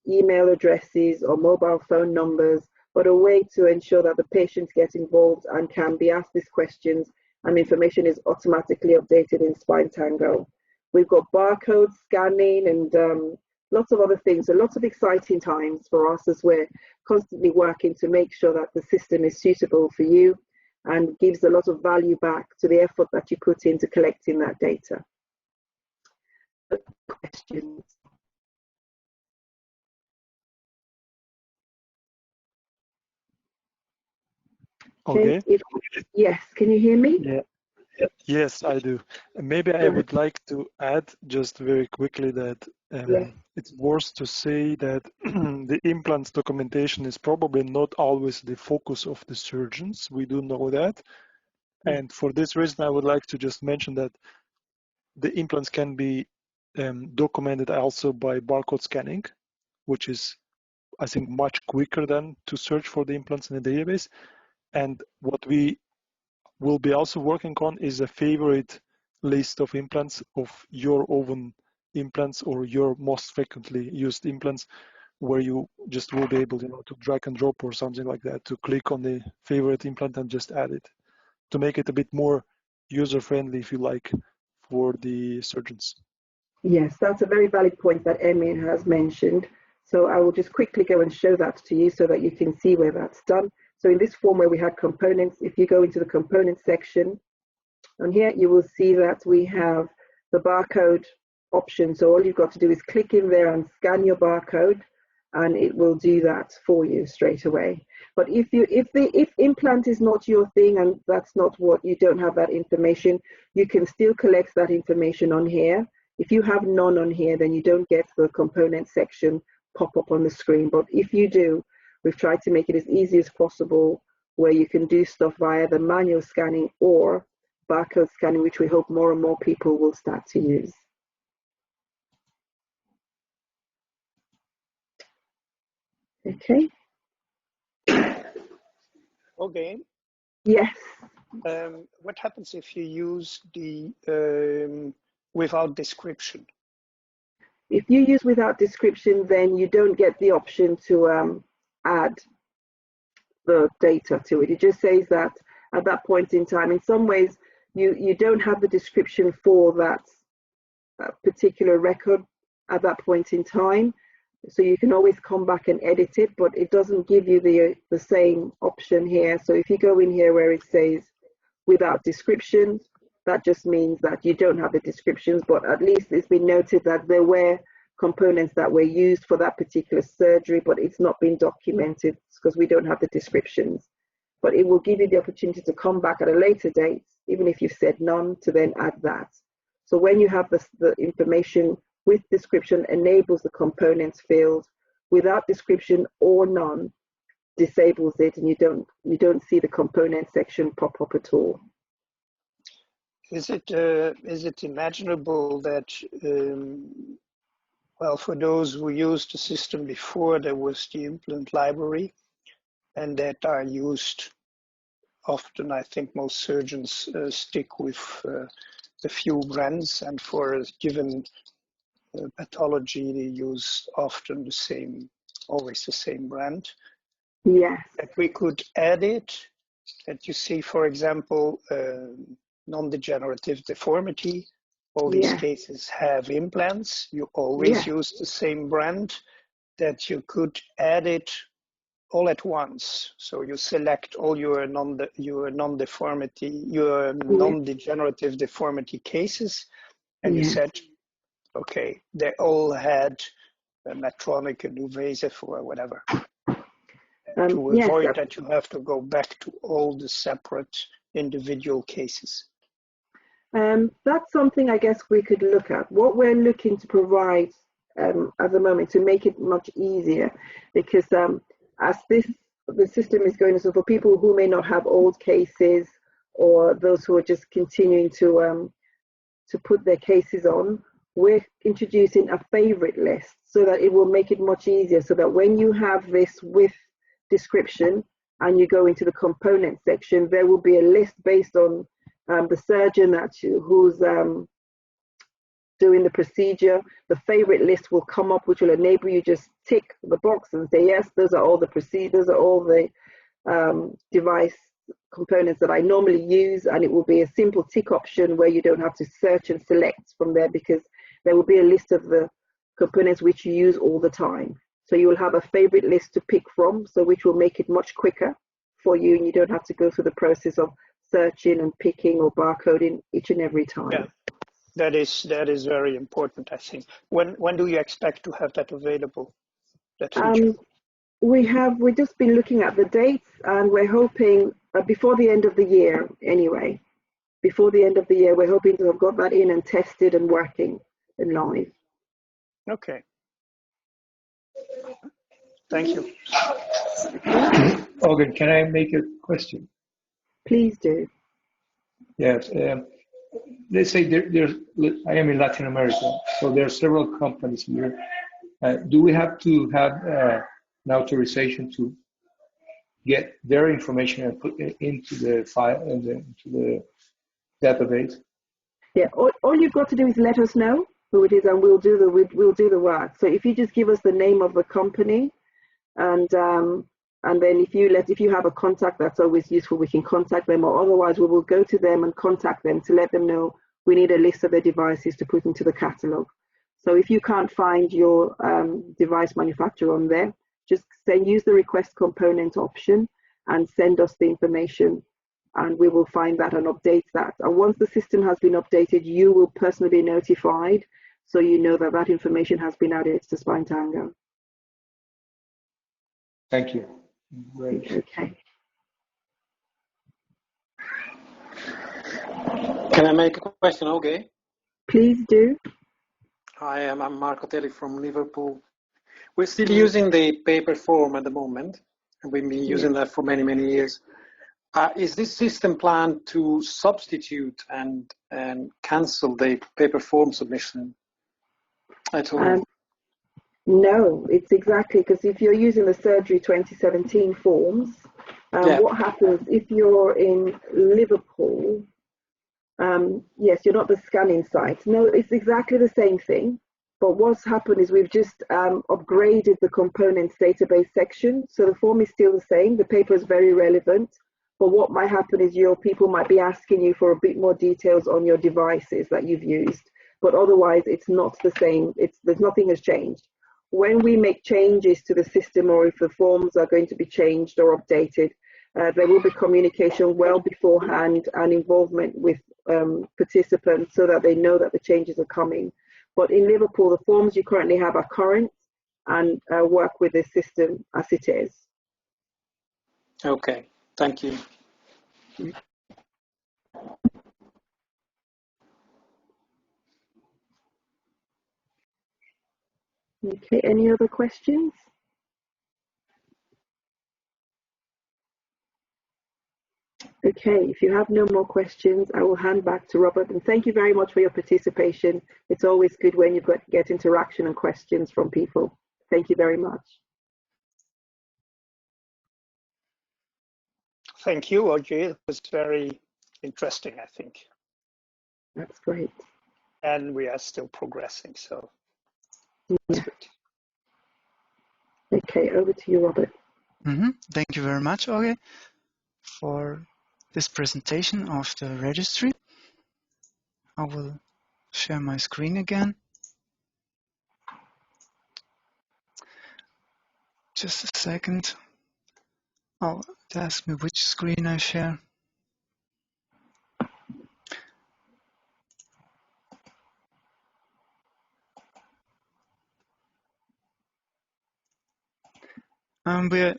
email addresses or mobile phone numbers, but a way to ensure that the patients get involved and can be asked these questions, and information is automatically updated in Spine Tango. We've got barcode scanning and lots of other things, so lots of exciting times for us as we're constantly working to make sure that the system is suitable for you and gives a lot of value back to the effort that you put into collecting that data. Questions? Okay. Yes, can you hear me? Yeah. Yes, I do. Maybe I would like to add just very quickly that it's worth to say that the implants documentation is probably not always the focus of the surgeons. We do know that. And for this reason, I would like to just mention that the implants can be documented also by barcode scanning, which is, I think, much quicker than to search for the implants in the database. And what we will be also working on is a favorite list of implants of your own implants or your most frequently used implants, where you just will be able, to drag and drop or something like that, to click on the favorite implant and just add it, to make it a bit more user-friendly, if you like, for the surgeons. Yes, that's a very valid point that Emin has mentioned. So I will just quickly go and show that to you so that you can see where that's done. So in this form where we had components, if you go into the component section, and here you will see that we have the barcode option. So all you've got to do is click in there and scan your barcode, and it will do that for you straight away. But if implant is not your thing and that's not what, you don't have that information, you can still collect that information on here. If you have none on here, then you don't get the component section pop up on the screen. But if you do, we've tried to make it as easy as possible, where you can do stuff via the manual scanning or barcode scanning, which we hope more and more people will start to use. Okay. Okay. Yes. What happens if you use the without description? If you use without description, then you don't get the option to add the data to it. It just says that at that point in time, in some ways, you don't have the description for that particular record at that point in time. So you can always come back and edit it, but it doesn't give you the same option here. So if you go in here where it says without descriptions, that just means that you don't have the descriptions, but at least it's been noted that there were components that were used for that particular surgery, but it's not been documented because we don't have the descriptions. But it will give you the opportunity to come back at a later date, even if you've said none, to then add that. So when you have the information with description enables the components field, without description or none disables it, and you don't see the component section pop up at all. Is it imaginable that well, for those who used the system before, there was the implant library, and that are used often? I think most surgeons stick with the few brands, and for a given pathology, they use often always the same brand. Yes. That we could add it, that you see, for example, non-degenerative deformity. All these cases have implants. You always use the same brand, that you could add it all at once. So you select all your non-degenerative deformity cases, and you said, okay, they all had a Medtronic, a Nuvasive, or whatever. To avoid that you have to go back to all the separate individual cases. That's something I guess we could look at. What we're looking to provide at the moment to make it much easier, because as the system is going, so for people who may not have old cases, or those who are just continuing to put their cases on, we're introducing a favorite list so that it will make it much easier, so that when you have this with description and you go into the component section, there will be a list based on the surgeon who's doing the procedure. The favorite list will come up, which will enable you just tick the box and say, yes, those are all the procedures, are all the device components that I normally use, and it will be a simple tick option where you don't have to search and select from there, because there will be a list of the components which you use all the time. So you will have a favorite list to pick from, so which will make it much quicker for you, and you don't have to go through the process of searching and picking or barcoding each and every time. Yeah, that is very important, I think. When do you expect to have that available, that feature? We've just been looking at the dates, and we're hoping before the end of the year anyway. Before the end of the year, we're hoping to have got that in and tested and working and live. Okay. Thank you. Ogun, can I make a question? Please do. Yes. Let's say I am in Latin America, so there are several companies here. Do we have to have an authorization to get their information and put it into the file and into the database? Yeah. All you've got to do is let us know who it is, and we'll do the work. So if you just give us the name of the company, and then if you have a contact, that's always useful. We can contact them, or otherwise we will go to them and contact them to let them know we need a list of their devices to put into the catalog. So if you can't find your device manufacturer on there, just use the request component option and send us the information, and we will find that and update that. And once the system has been updated, you will personally be notified, so you know that that information has been added to Spine Tango. Thank you. Great. Okay. Can I make a question, okay? Please do. Hi, I'm Marco Telli from Liverpool. We're still using the paper form at the moment, and we've been using that for many, many years. Is this system planned to substitute and cancel the paper form submission at all? No, it's exactly, because if you're using the Surgery 2017 forms, what happens if you're in Liverpool? Yes, you're not the scanning site. No, it's exactly the same thing. But what's happened is we've just upgraded the components database section. So the form is still the same. The paper is very relevant. But what might happen is your people might be asking you for a bit more details on your devices that you've used. But otherwise, it's not the same. There's nothing has changed. When we make changes to the system, or if the forms are going to be changed or updated, there will be communication well beforehand and involvement with participants so that they know that the changes are coming. But in Liverpool, the forms you currently have are current and work with the system as it is. Okay, thank you. Okay, any other questions? Okay, if you have no more questions, I will hand back to Robert. And thank you very much for your participation. It's always good when you get interaction and questions from people. Thank you very much. Thank you, Audrey. It was very interesting, I think. That's great. And we are still progressing, so Yeah. that's good. Okay, over to you, Robert. Thank you very much, Auge, for this presentation of the registry. I will share my screen again. Just a second. Oh, it asks me which screen I share.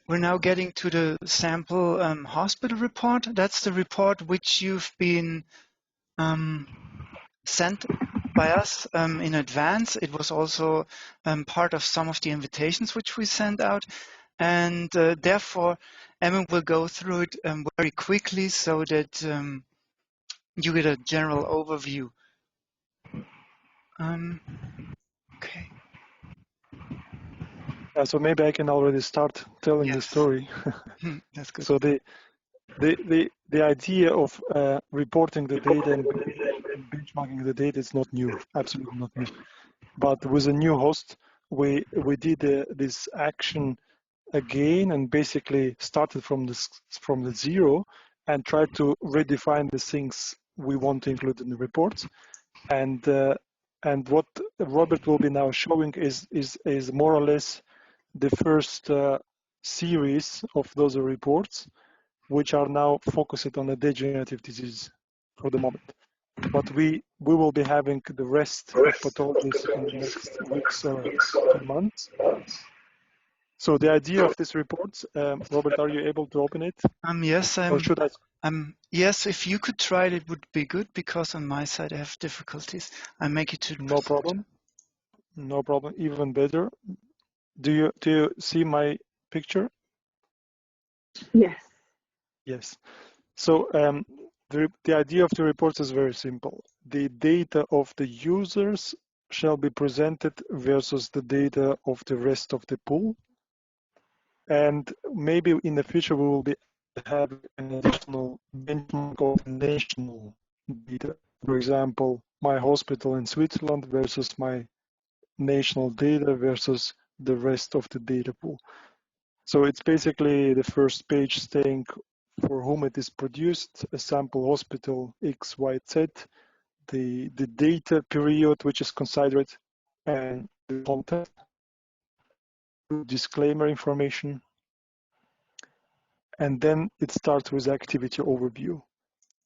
We're now getting to the sample hospital report. That's the report which you've been sent by us in advance. It was also part of some of the invitations which we sent out. And therefore, Emma will go through it very quickly so that you get a general overview. Okay. So maybe I can already start telling the story. That's good. So the idea of reporting the data and benchmarking the data is not new, absolutely not new. But with a new host, we did this action again and basically started from the zero and tried to redefine the things we want to include in the reports. And what Robert will be now showing is more or less the first series of those reports, which are now focused on a degenerative disease for the moment. But we will be having the rest of pathologies in the next weeks or months. So the idea of this report, Robert, are you able to open it? Yes, or should I? Yes, if you could try it, it would be good, because on my side I have difficulties. I make it to No problem. No problem. Even better. Do you see my picture? Yes. Yes. So the idea of the reports is very simple. The data of the users shall be presented versus the data of the rest of the pool. And maybe in the future we will be having an additional benchmark of national data. For example, my hospital in Switzerland versus my national data versus the rest of the data pool. So it's basically the first page saying for whom it is produced, a sample hospital X, Y, Z, the data period which is considered, and the content, disclaimer information, and then it starts with activity overview.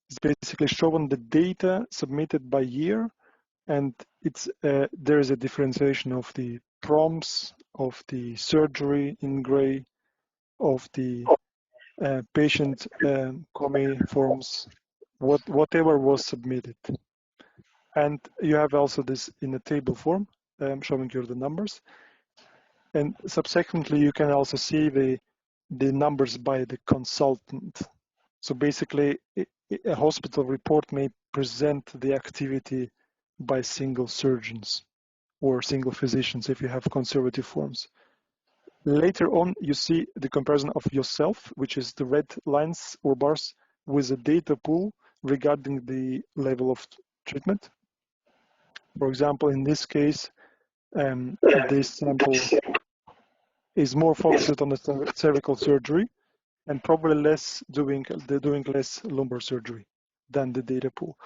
It's basically showing the data submitted by year, and it's there is a differentiation of the prompts, of the surgery in gray, of the patient COMI forms, whatever was submitted. And you have also this in a table form showing you the numbers. And subsequently, you can also see the numbers by the consultant. So basically, a hospital report may present the activity by single surgeons or single physicians if you have conservative forms. Later on, you see the comparison of yourself, which is the red lines or bars, with a data pool regarding the level of treatment. For example, in this case, this sample is more focused on the cervical surgery and probably doing less lumbar surgery than the data pool.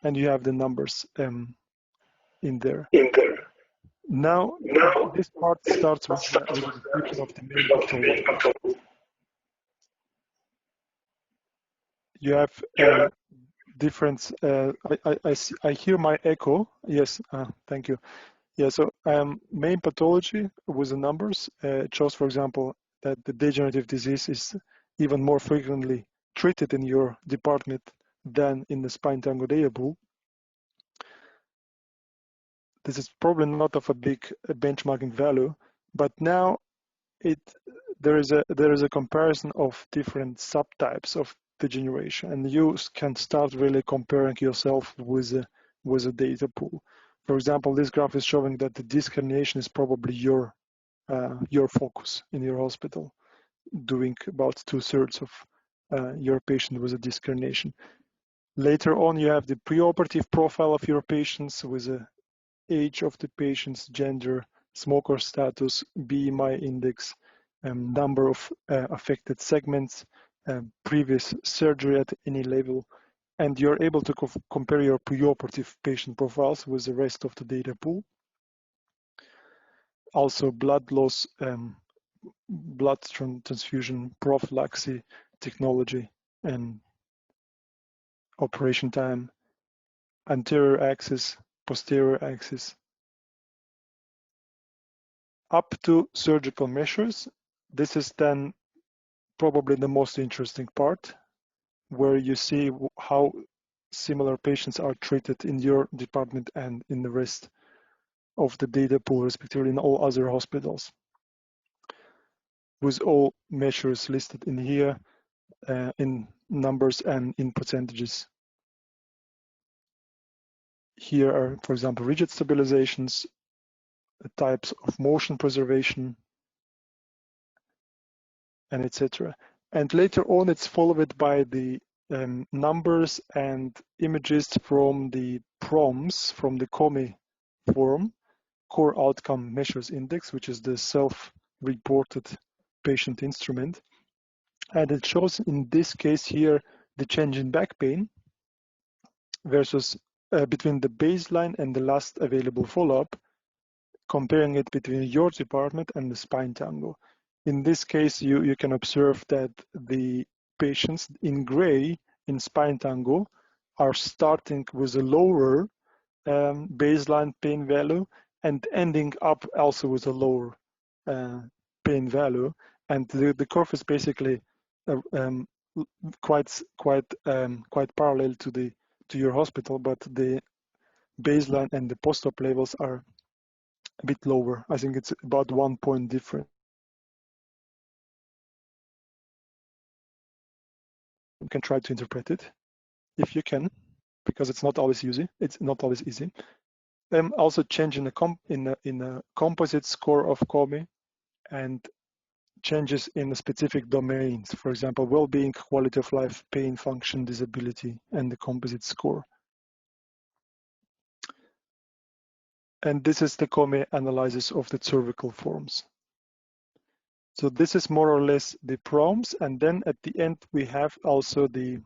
And you have the numbers in there. Now, this part starts with the description of the main pathology. You have different. I hear my echo. Yes, thank you. Yeah, so main pathology with the numbers shows, for example, that the degenerative disease is even more frequently treated in your department than in the Spine Tango data pool. this is probably not of a big benchmarking value, but now there is a comparison of different subtypes of degeneration, and you can start really comparing yourself with a data pool. For example, this graph is showing that the disc herniation is probably your focus in your hospital, doing about 2/3 of your patient with a disc herniation. Later on, you have the preoperative profile of your patients with the age of the patients, gender, smoker status, BMI index, number of affected segments, previous surgery at any level, and you're able to compare your preoperative patient profiles with the rest of the data pool. Also, blood loss, blood transfusion, prophylaxis, technology, and operation time, anterior axis, posterior axis, up to surgical measures. This is then probably the most interesting part, where you see how similar patients are treated in your department and in the rest of the data pool, respectively in all other hospitals, with all measures listed in here in numbers and in percentages. Here are, for example, rigid stabilizations, types of motion preservation, and etc. And later on, it's followed by the numbers and images from the PROMs, from the COMI form, Core Outcome Measures Index, which is the self-reported patient instrument. And it shows in this case here the change in back pain versus between the baseline and the last available follow-up, comparing it between your department and the Spine Tango. In this case, you can observe that the patients in gray in Spine Tango are starting with a lower baseline pain value and ending up also with a lower pain value. And the curve is basically quite parallel to your hospital, but the baseline and the post-op levels are a bit lower. I think it's about 1 point different. You can try to interpret it if you can, because it's not always easy. It's not always easy. Also change in a composite score of COMI and changes in the specific domains. For example, well-being, quality of life, pain, function, disability, and the composite score. And this is the COMI analysis of the cervical forms. So this is more or less the PROMs, and then at the end we have also the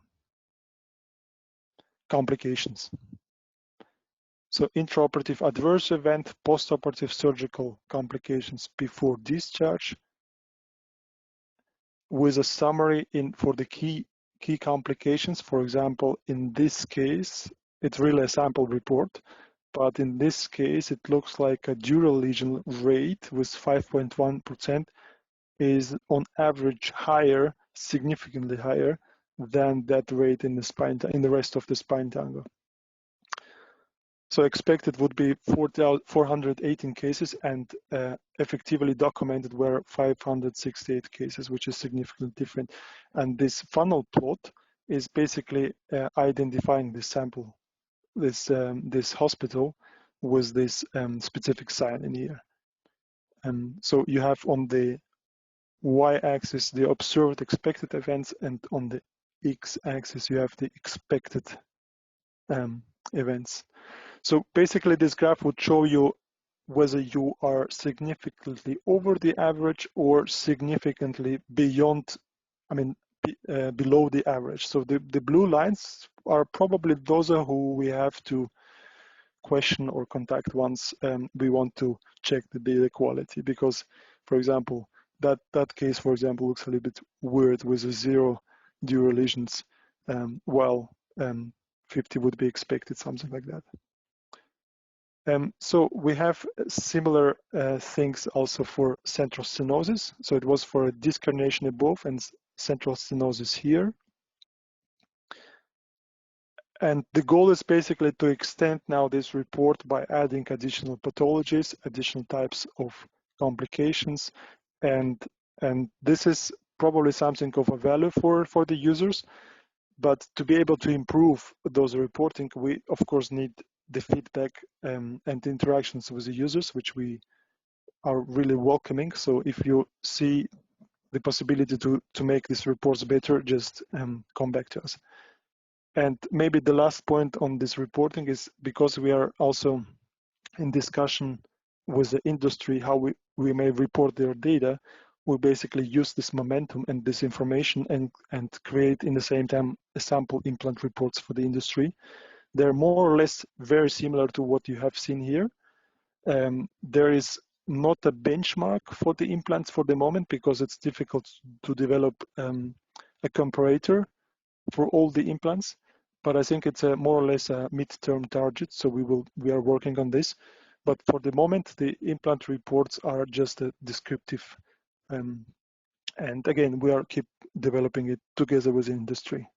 complications. So intraoperative adverse event, postoperative surgical complications before discharge, with a summary for the key complications. For example, in this case, it's really a sample report, but in this case, it looks like a dural lesion rate with 5.1% is on average higher, significantly higher than that rate in the rest of the Spine Tango. So expected would be 418 cases, and effectively documented were 568 cases, which is significantly different. And this funnel plot is basically identifying this sample, this hospital with this specific sign in here. So you have on the y-axis the observed expected events, and on the x-axis you have the expected events. So basically this graph would show you whether you are significantly over the average or significantly beyond, below the average. So the blue lines are probably those who we have to question or contact once we want to check the data quality, because, for example, that case, for example, looks a little bit weird with a 0 dural lesions, while 50 would be expected, something like that. So we have similar things also for central stenosis. So it was for a disc herniation above and central stenosis here. And the goal is basically to extend now this report by adding additional pathologies, additional types of complications, and this is probably something of a value for the users. But to be able to improve those reporting, we of course need the feedback and interactions with the users, which we are really welcoming. So if you see the possibility to make these reports better, just come back to us. And maybe the last point on this reporting is, because we are also in discussion with the industry how we may report their data, we basically use this momentum and this information and create in the same time a sample implant reports for the industry. They're more or less very similar to what you have seen here. There is not a benchmark for the implants for the moment because it's difficult to develop a comparator for all the implants, but I think it's a more or less a midterm target. So we are working on this. But for the moment, the implant reports are just a descriptive. And again, we are keep developing it together with the industry.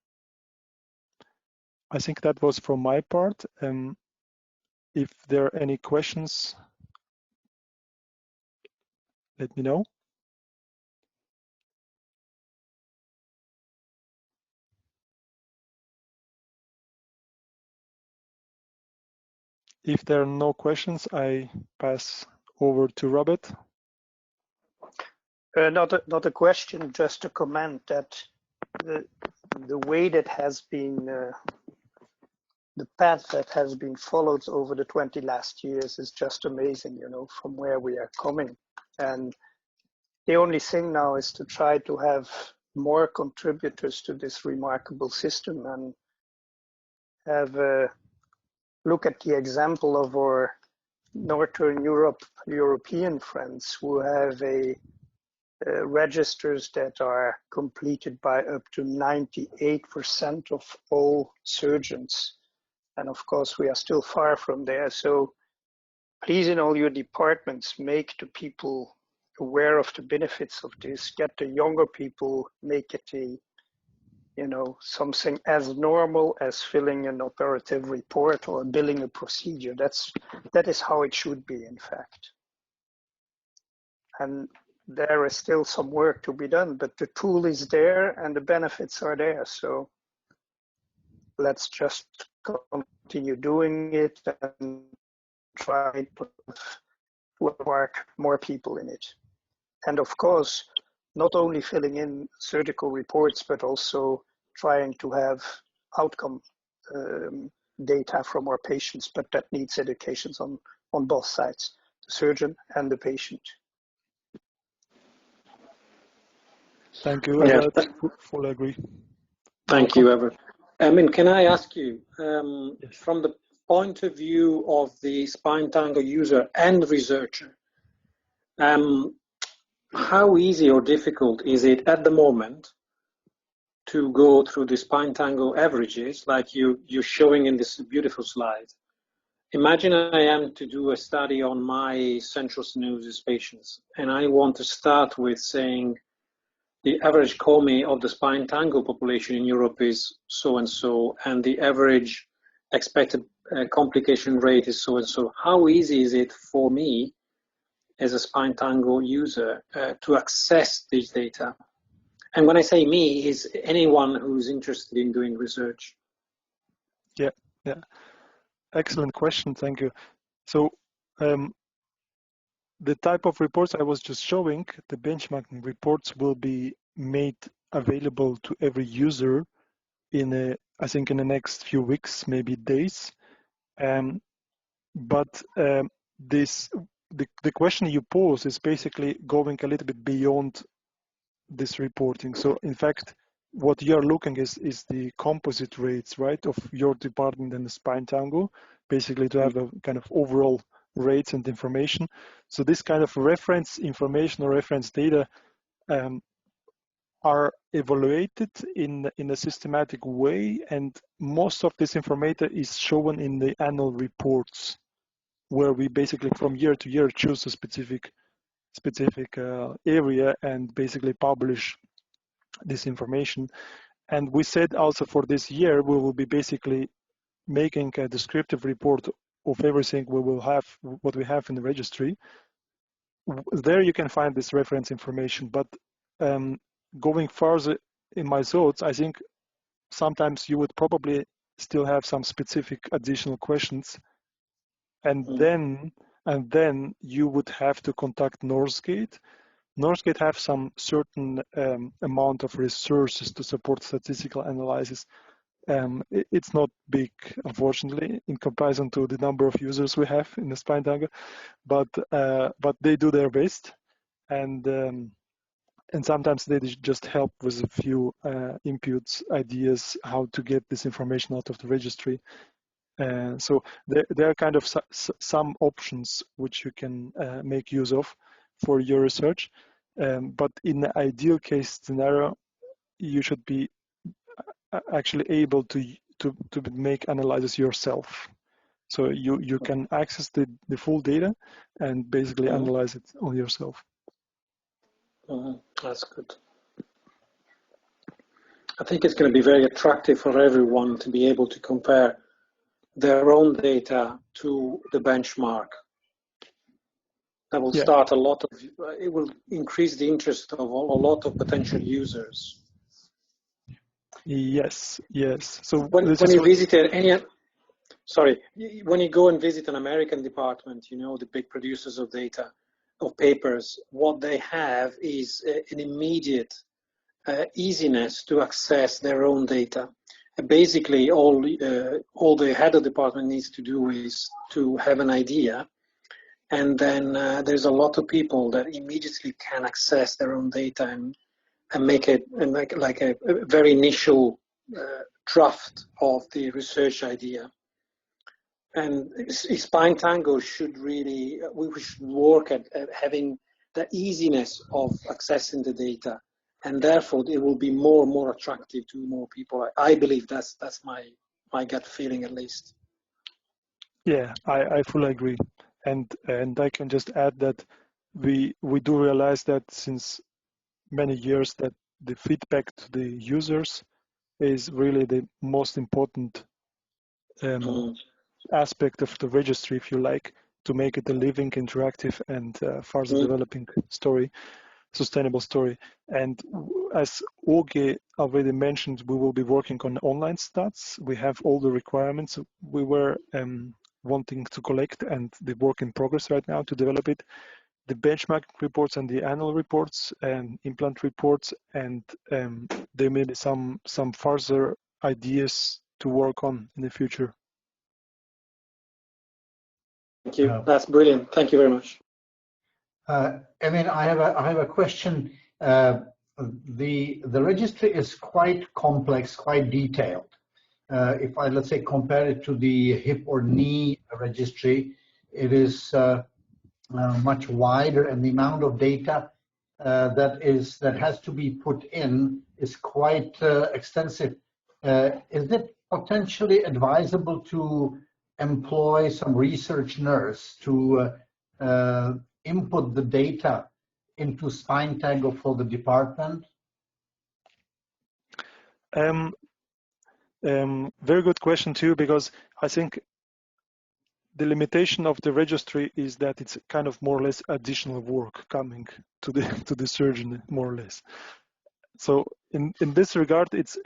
I think that was from my part. If there are any questions, let me know. If there are no questions, I pass over to Robert. Not a question, just a comment that the way that has been the path that has been followed over the 20 last years is just amazing, you know, from where we are coming. And the only thing now is to try to have more contributors to this remarkable system and have a look at the example of our Northern European friends who have registers that are completed by up to 98% of all surgeons. And of course, we are still far from there. So please, in all your departments, make the people aware of the benefits of this. Get the younger people, make it a, you know, something as normal as filling an operative report or billing a procedure. That is how it should be, in fact. And there is still some work to be done, but the tool is there and the benefits are there. So let's just continue doing it and try to work more people in it. And of course, not only filling in surgical reports, but also trying to have outcome data from our patients, but that needs educations on both sides, the surgeon and the patient. Thank you. Yeah. I fully agree. Thank you, Ever. I mean, can I ask you, Yes. from the point of view of the Spine Tango user and researcher, how easy or difficult is it at the moment to go through the Spine Tango averages like you're showing in this beautiful slide? Imagine I am to do a study on my central stenosis patients, and I want to start with saying the average COMI of the Spine Tango population in Europe is so-and-so, and the average expected complication rate is so-and-so. How easy is it for me as a Spine Tango user to access these data? And when I say me, is anyone who's interested in doing research. Yeah. Excellent question. Thank you. So the type of reports I was just showing, the benchmarking reports will be made available to every user I think in the next few weeks, maybe days. But the question you pose is basically going a little bit beyond this reporting. So in fact, what you're looking is the composite rates, right, of your department and the Spine Tango, basically to have a kind of overall rates and information. So this kind of reference information or reference data are evaluated in a systematic way, and most of this information is shown in the annual reports, where we basically from year to year choose a specific area and basically publish this information. And we said also for this year we will be basically making a descriptive report of everything we will have, what we have in the registry, there you can find this reference information. But going further in my thoughts, I think sometimes you would probably still have some specific additional questions, and then you would have to contact Northgate. Northgate have some certain amount of resources to support statistical analysis. It's not big, unfortunately, in comparison to the number of users we have in the Spine Tango, but they do their best, and sometimes they just help with a few inputs, ideas, how to get this information out of the registry. So there are kind of some options which you can make use of for your research, but in the ideal case scenario, you should be actually able to make analysis yourself. So you can access the full data and basically analyze it on yourself. That's good. I think it's going to be very attractive for everyone to be able to compare their own data to the benchmark. That will start a lot of, it will increase the interest of a lot of potential users. Yes. So when you visit when you go and visit an American department, you know, the big producers of data, of papers, what they have is an immediate easiness to access their own data. Basically, all the head of department needs to do is to have an idea, and then there's a lot of people that immediately can access their own data and make it like a very initial draft of the research idea. And Spine Tango should really, we should work at having the easiness of accessing the data, and therefore it will be more and more attractive to more people. I believe that's my gut feeling, at least. Yeah, I fully agree, and I can just add that we do realize that since many years that the feedback to the users is really the most important aspect of the registry, if you like, to make it a living, interactive, and further developing story, sustainable story. And as Åge already mentioned, we will be working on online stats. We have all the requirements we were wanting to collect, and the work in progress right now to develop it. The benchmark reports and the annual reports and implant reports, and there may be some further ideas to work on in the future. Thank you. That's brilliant. Thank you very much. I mean, I have a question. The registry is quite complex, quite detailed. If I, let's say, compare it to the hip or knee registry, it is much wider, and the amount of data that has to be put in is quite extensive. Is it potentially advisable to employ some research nurse to input the data into Spine Tango for the department? Very good question too, because I think the limitation of the registry is that it's kind of more or less additional work coming to the surgeon, more or less. So in this regard, it's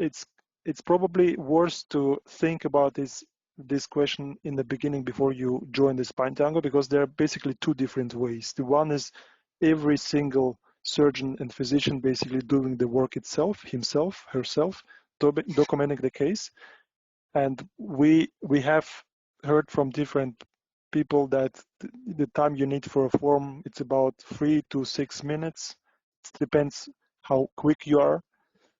probably worth to think about this question in the beginning before you join the Spine Tango, because there are basically two different ways. The one is every single surgeon and physician basically doing the work itself, himself, herself, documenting the case. And we have heard from different people that the time you need for a form, it's about 3 to 6 minutes. It depends how quick you are.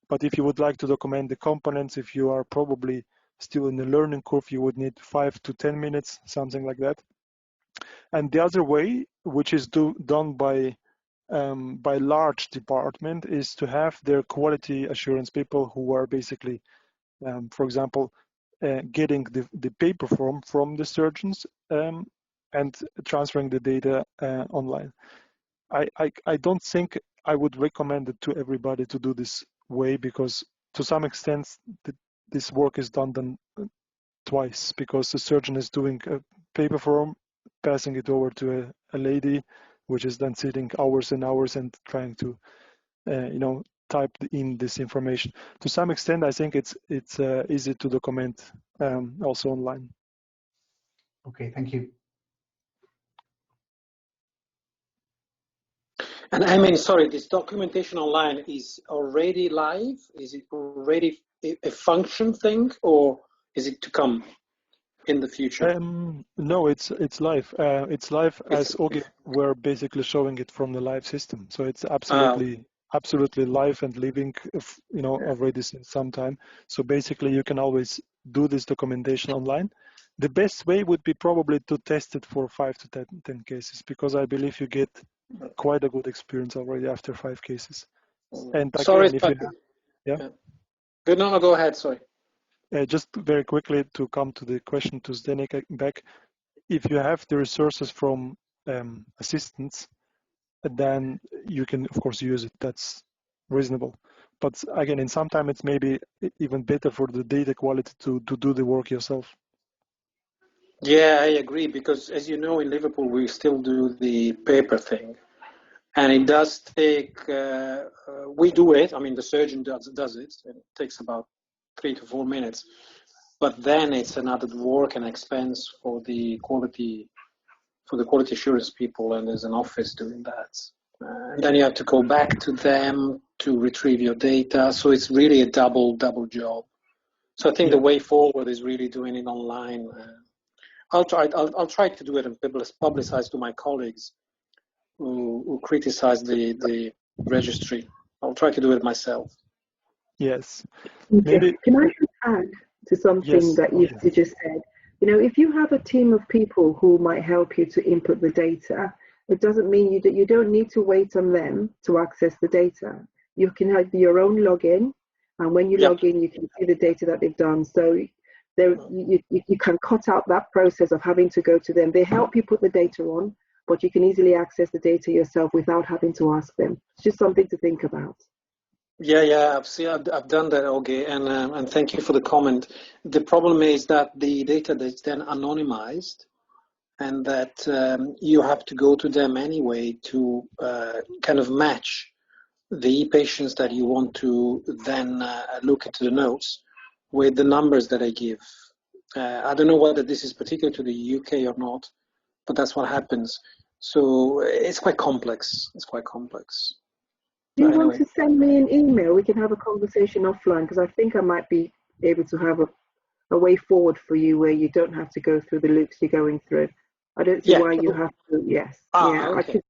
But if you would like to document the components, if you are probably still in the learning curve, you would need 5 to 10 minutes, something like that. And the other way, which is done by large department, is to have their quality assurance people who are basically, for example, getting the paper form from the surgeons and transferring the data online. I don't think I would recommend it to everybody to do this way, because to some extent this work is done twice, because the surgeon is doing a paper form, passing it over to a lady, which is then sitting hours and hours and trying to, type in this information. To some extent, I think it's easy to document also online. Okay, thank you. And I mean, sorry, this documentation online is already live? Is it already a function thing, or is it to come in the future? No, it's live. It's live as Ogi were basically showing it from the live system. So it's absolutely live and living, already since some time. So basically, you can always do this documentation online. The best way would be probably to test it for 5 to 10 cases, because I believe you get quite a good experience already after 5 cases. And again, sorry, if you have, yeah. Good, no, go ahead, sorry. Just very quickly to come to the question to Zdenek back, if you have the resources from assistants, then you can of course use it. That's reasonable. But again, in some time it's maybe even better for the data quality to do the work yourself. Yeah, I agree, because as you know, in Liverpool we still do the paper thing, and it does take. We do it. I mean, the surgeon does it. And it takes about 3 to 4 minutes, but then it's another work and expense for the quality assurance people, and there's an office doing that. And then you have to go back to them to retrieve your data. So it's really a double job. So I think the way forward is really doing it online. I'll try to do it and publicize to my colleagues who criticize the registry. I'll try to do it myself. Yes. Maybe. Can I just add to something that you just said? If you have a team of people who might help you to input the data, it doesn't mean you don't need to wait on them to access the data. You can have your own login, and when you log in, you can see the data that they've done. So you can cut out that process of having to go to them. They help you put the data on, but you can easily access the data yourself without having to ask them. It's just something to think about. Yeah, I've done that, Oge, and thank you for the comment. The problem is that the data is then anonymized, and that you have to go to them anyway to kind of match the patients that you want to then look into the notes with the numbers that I give. I don't know whether this is particular to the UK or not, but that's what happens. So it's quite complex. It's quite complex. Do you want to send me an email? We can have a conversation offline, because I think I might be able to have a way forward for you where you don't have to go through the loops you're going through. I don't see why you have to. Yes. Okay.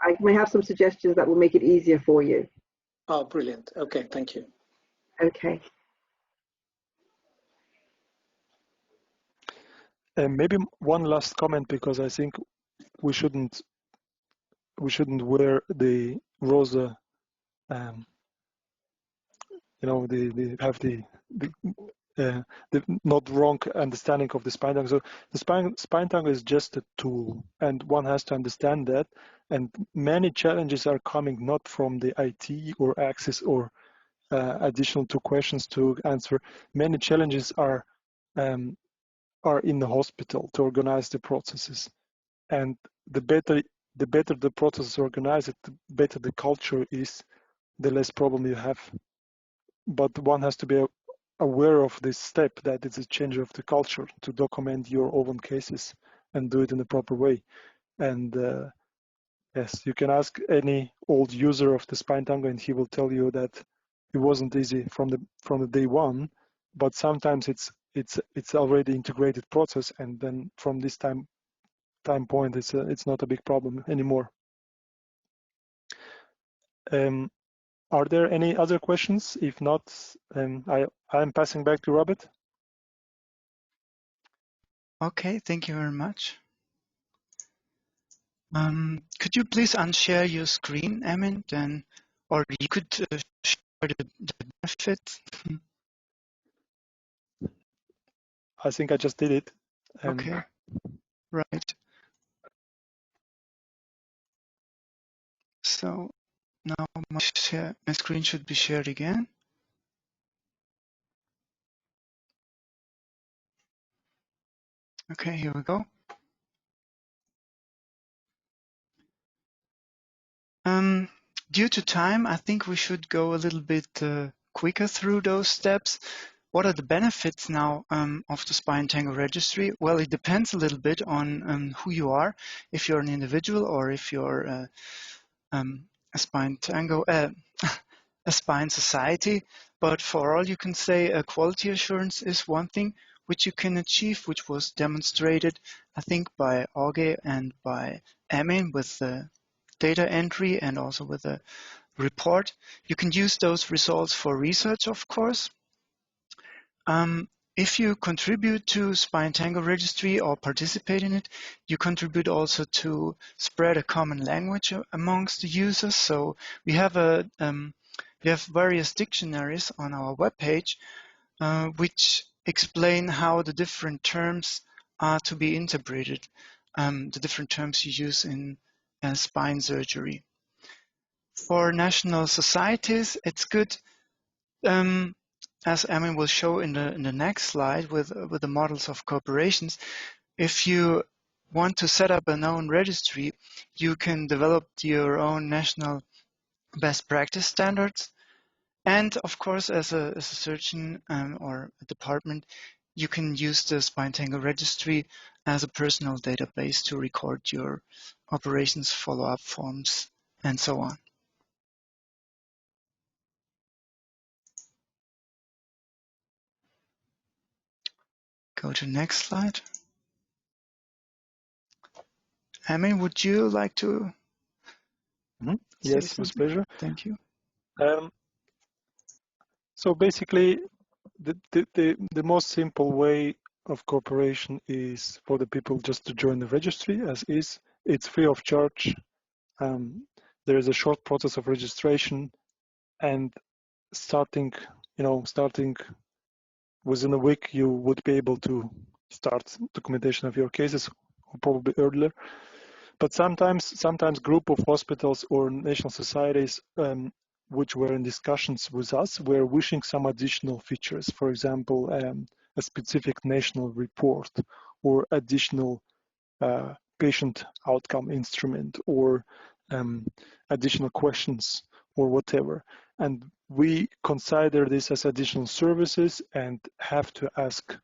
I may have some suggestions that will make it easier for you. Oh, brilliant. Okay, thank you. Okay. Maybe one last comment, because I think we shouldn't wear the rosa, the not wrong understanding of the spine tango. So the spine tango is just a tool, and one has to understand that. And many challenges are coming not from the IT or access or additional 2 questions to answer. Many challenges are in the hospital to organize the processes, and the better the process is organized, the better the culture is, the less problem you have. But one has to be aware of this step, that it's a change of the culture to document your own cases and do it in the proper way. And yes, you can ask any old user of the spine tango, and he will tell you that it wasn't easy from the day one, but sometimes it's already integrated process, and then from this time point it's not a big problem anymore. Are there any other questions? If not, I'm passing back to Robert. Okay, thank you very much. Could you please unshare your screen, Emin? Then, or you could share the benefit. I think I just did it. Okay, right. So now my screen should be shared again. Okay, here we go. Due to time, I think we should go a little bit quicker through those steps. What are the benefits now of the Spine Tango Registry? Well, it depends a little bit on who you are, if you're an individual or if you're a Spine Tango, a Spine Society. But for all you can say, quality assurance is one thing which you can achieve, which was demonstrated, I think, by Auge and by Emin with the data entry and also with a report. You can use those results for research, of course. If you contribute to Spine Tango Registry or participate in it, you contribute also to spread a common language amongst the users. So we have various dictionaries on our webpage which explain how the different terms are to be interpreted, the different terms you use in spine surgery. For national societies, it's good, as Emin will show in the next slide with the models of corporations. If you want to set up an own registry, you can develop your own national best practice standards. And of course, as a surgeon or a department, you can use the Spine Tango Registry as a personal database to record your operations, follow-up forms, and so on. Go to the next slide. Emin, would you like to? Yes, with pleasure. Thank you. So basically, the most simple way of cooperation is for the people just to join the registry as is. It's free of charge. There is a short process of registration, and starting within a week, you would be able to start documentation of your cases, or probably earlier. But sometimes group of hospitals or national societies which were in discussions with us were wishing some additional features, for example, a specific national report or additional patient outcome instrument or additional questions or whatever. And we consider this as additional services and have to ask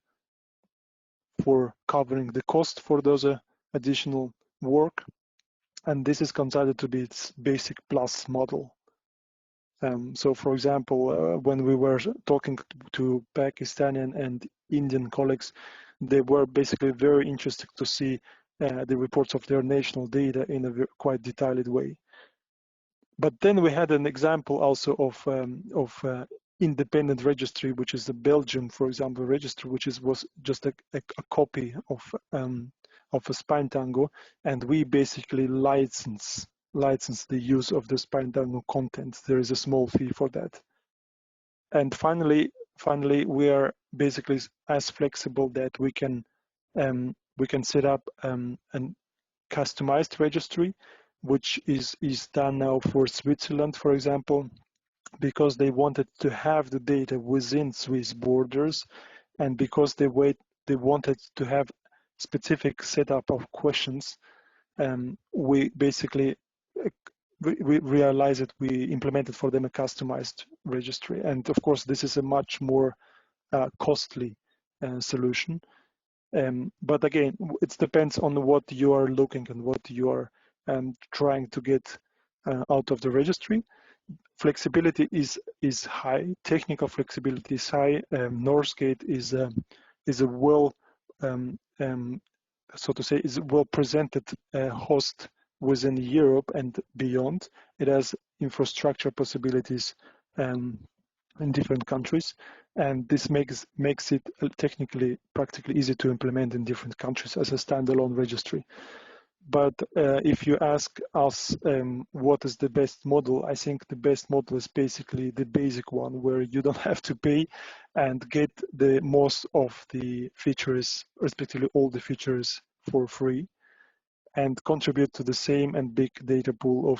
for covering the cost for those additional work. And this is considered to be its basic plus model. So for example, when we were talking to Pakistani and Indian colleagues, they were basically very interested to see the reports of their national data in a quite detailed way. But then we had an example also of independent registry, which is the Belgium, for example, registry, which was just a copy of a Spine Tango, and we basically license the use of the Spine Tango content. There is a small fee for that. And finally, we are basically as flexible that we can set up a customized registry, which is done now for Switzerland, for example, because they wanted to have the data within Swiss borders, and because they wanted to have specific setup of questions. We basically we realized that we implemented for them a customized registry, and of course this is a much more costly solution. But again, it depends on what you are looking and what you are trying to get out of the registry. Flexibility is high. Technical flexibility is high. Northgate is a well so to say is well presented host within Europe and beyond. It has infrastructure possibilities in different countries, and this makes it technically practically easy to implement in different countries as a standalone registry. But if you ask us what is the best model, I think the best model is basically the basic one, where you don't have to pay and get the most of the features, respectively all the features, for free, and contribute to the same and big data pool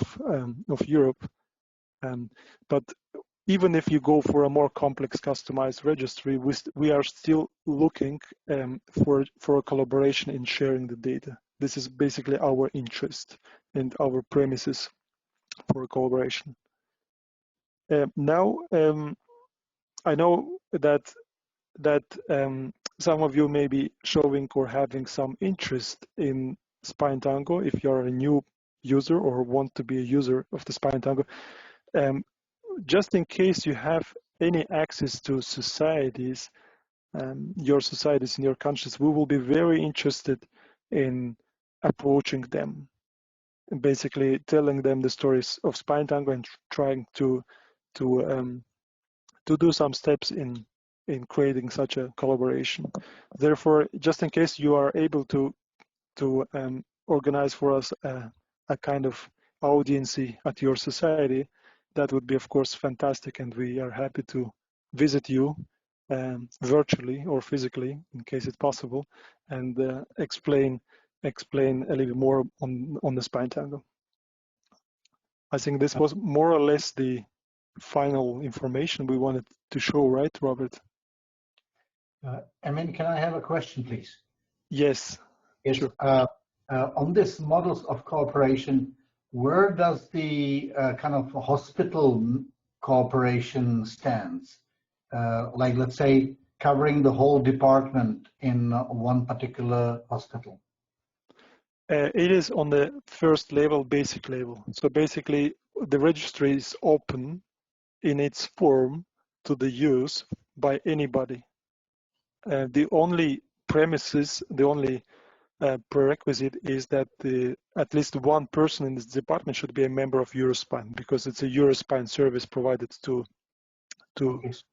of Europe. But even if you go for a more complex customized registry, we are still looking for a collaboration in sharing the data. This is basically our interest and our premises for collaboration. Now, I know that some of you may be showing or having some interest in Spine Tango if you're a new user or want to be a user of the Spine Tango. Just in case you have any access to societies, your societies in your countries, we will be very interested in approaching them and basically telling them the stories of Spine Tango and trying to do some steps in creating such a collaboration. Therefore, just in case you are able to organize for us a kind of audience at your society, that would be, of course, fantastic, and we are happy to visit you virtually or physically, in case it's possible, and explain a little bit more on the Spine Tango. I think this was more or less the final information we wanted to show, right, Robert? Emin, can I have a question, please? Yes. Yes. Sure. On this models of cooperation, where does the kind of hospital cooperation stands? Like, let's say, covering the whole department in one particular hospital? It is on the first level, basic level. So basically, the registry is open in its form to the use by anybody. The only premises, the only prerequisite is that at least one person in this department should be a member of EUROSPINE, because it's a EUROSPINE service provided to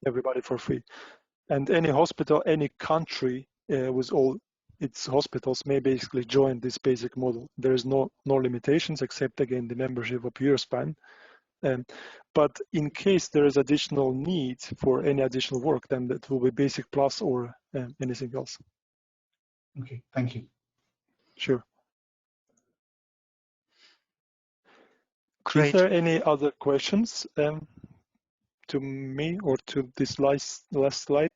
everybody for free. And any hospital, any country with all its hospitals may basically join this basic model. There is no limitations except, again, the membership of EUROSPINE. But in case there is additional need for any additional work, then that will be Basic Plus or anything else. Okay, thank you. Sure. Great. Is there any other questions to me or to this last slide?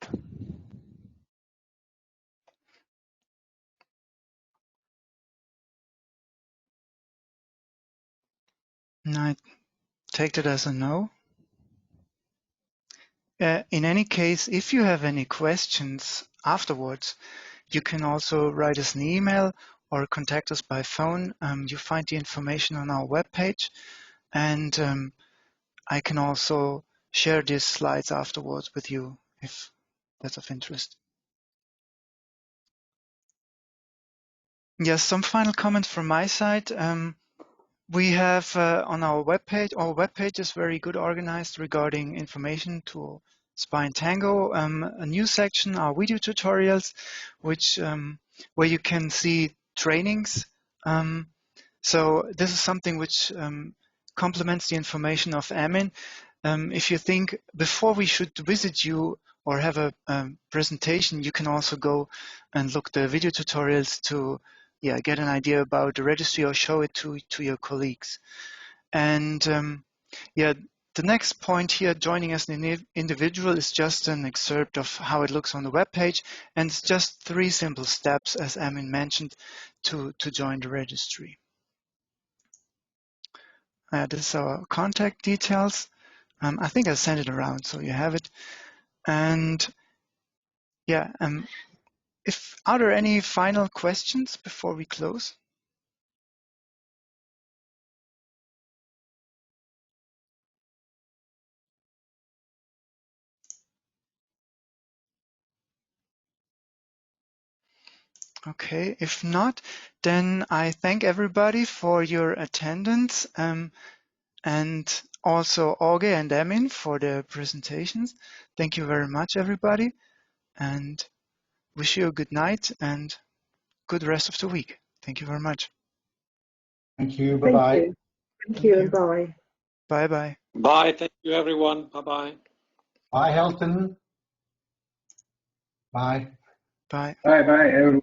No, I take that as a no. In any case, if you have any questions afterwards, you can also write us an email or contact us by phone. You find the information on our webpage, and I can also share these slides afterwards with you if that's of interest. Yes, some final comments from my side. We have on our webpage is very good organized regarding information to Spine Tango. A new section are video tutorials, which where you can see trainings. So this is something which complements the information of Emin. If you think before we should visit you or have a presentation, you can also go and look the video tutorials to get an idea about the registry or show it to your colleagues. And the next point here, joining as an individual, is just an excerpt of how it looks on the web page, and it's just 3 simple steps, as Emin mentioned, to join the registry. This is our contact details. I think I sent it around, so you have it. And are there any final questions before we close? Okay, if not, then I thank everybody for your attendance, and also Auge and Emin for their presentations. Thank you very much, everybody, and wish you a good night and good rest of the week. Thank you very much. Thank you. Bye-bye. Thank you and bye. Bye-bye. Bye. Thank you, everyone. Bye-bye. Bye, Helton. Bye. Bye. Bye, everyone.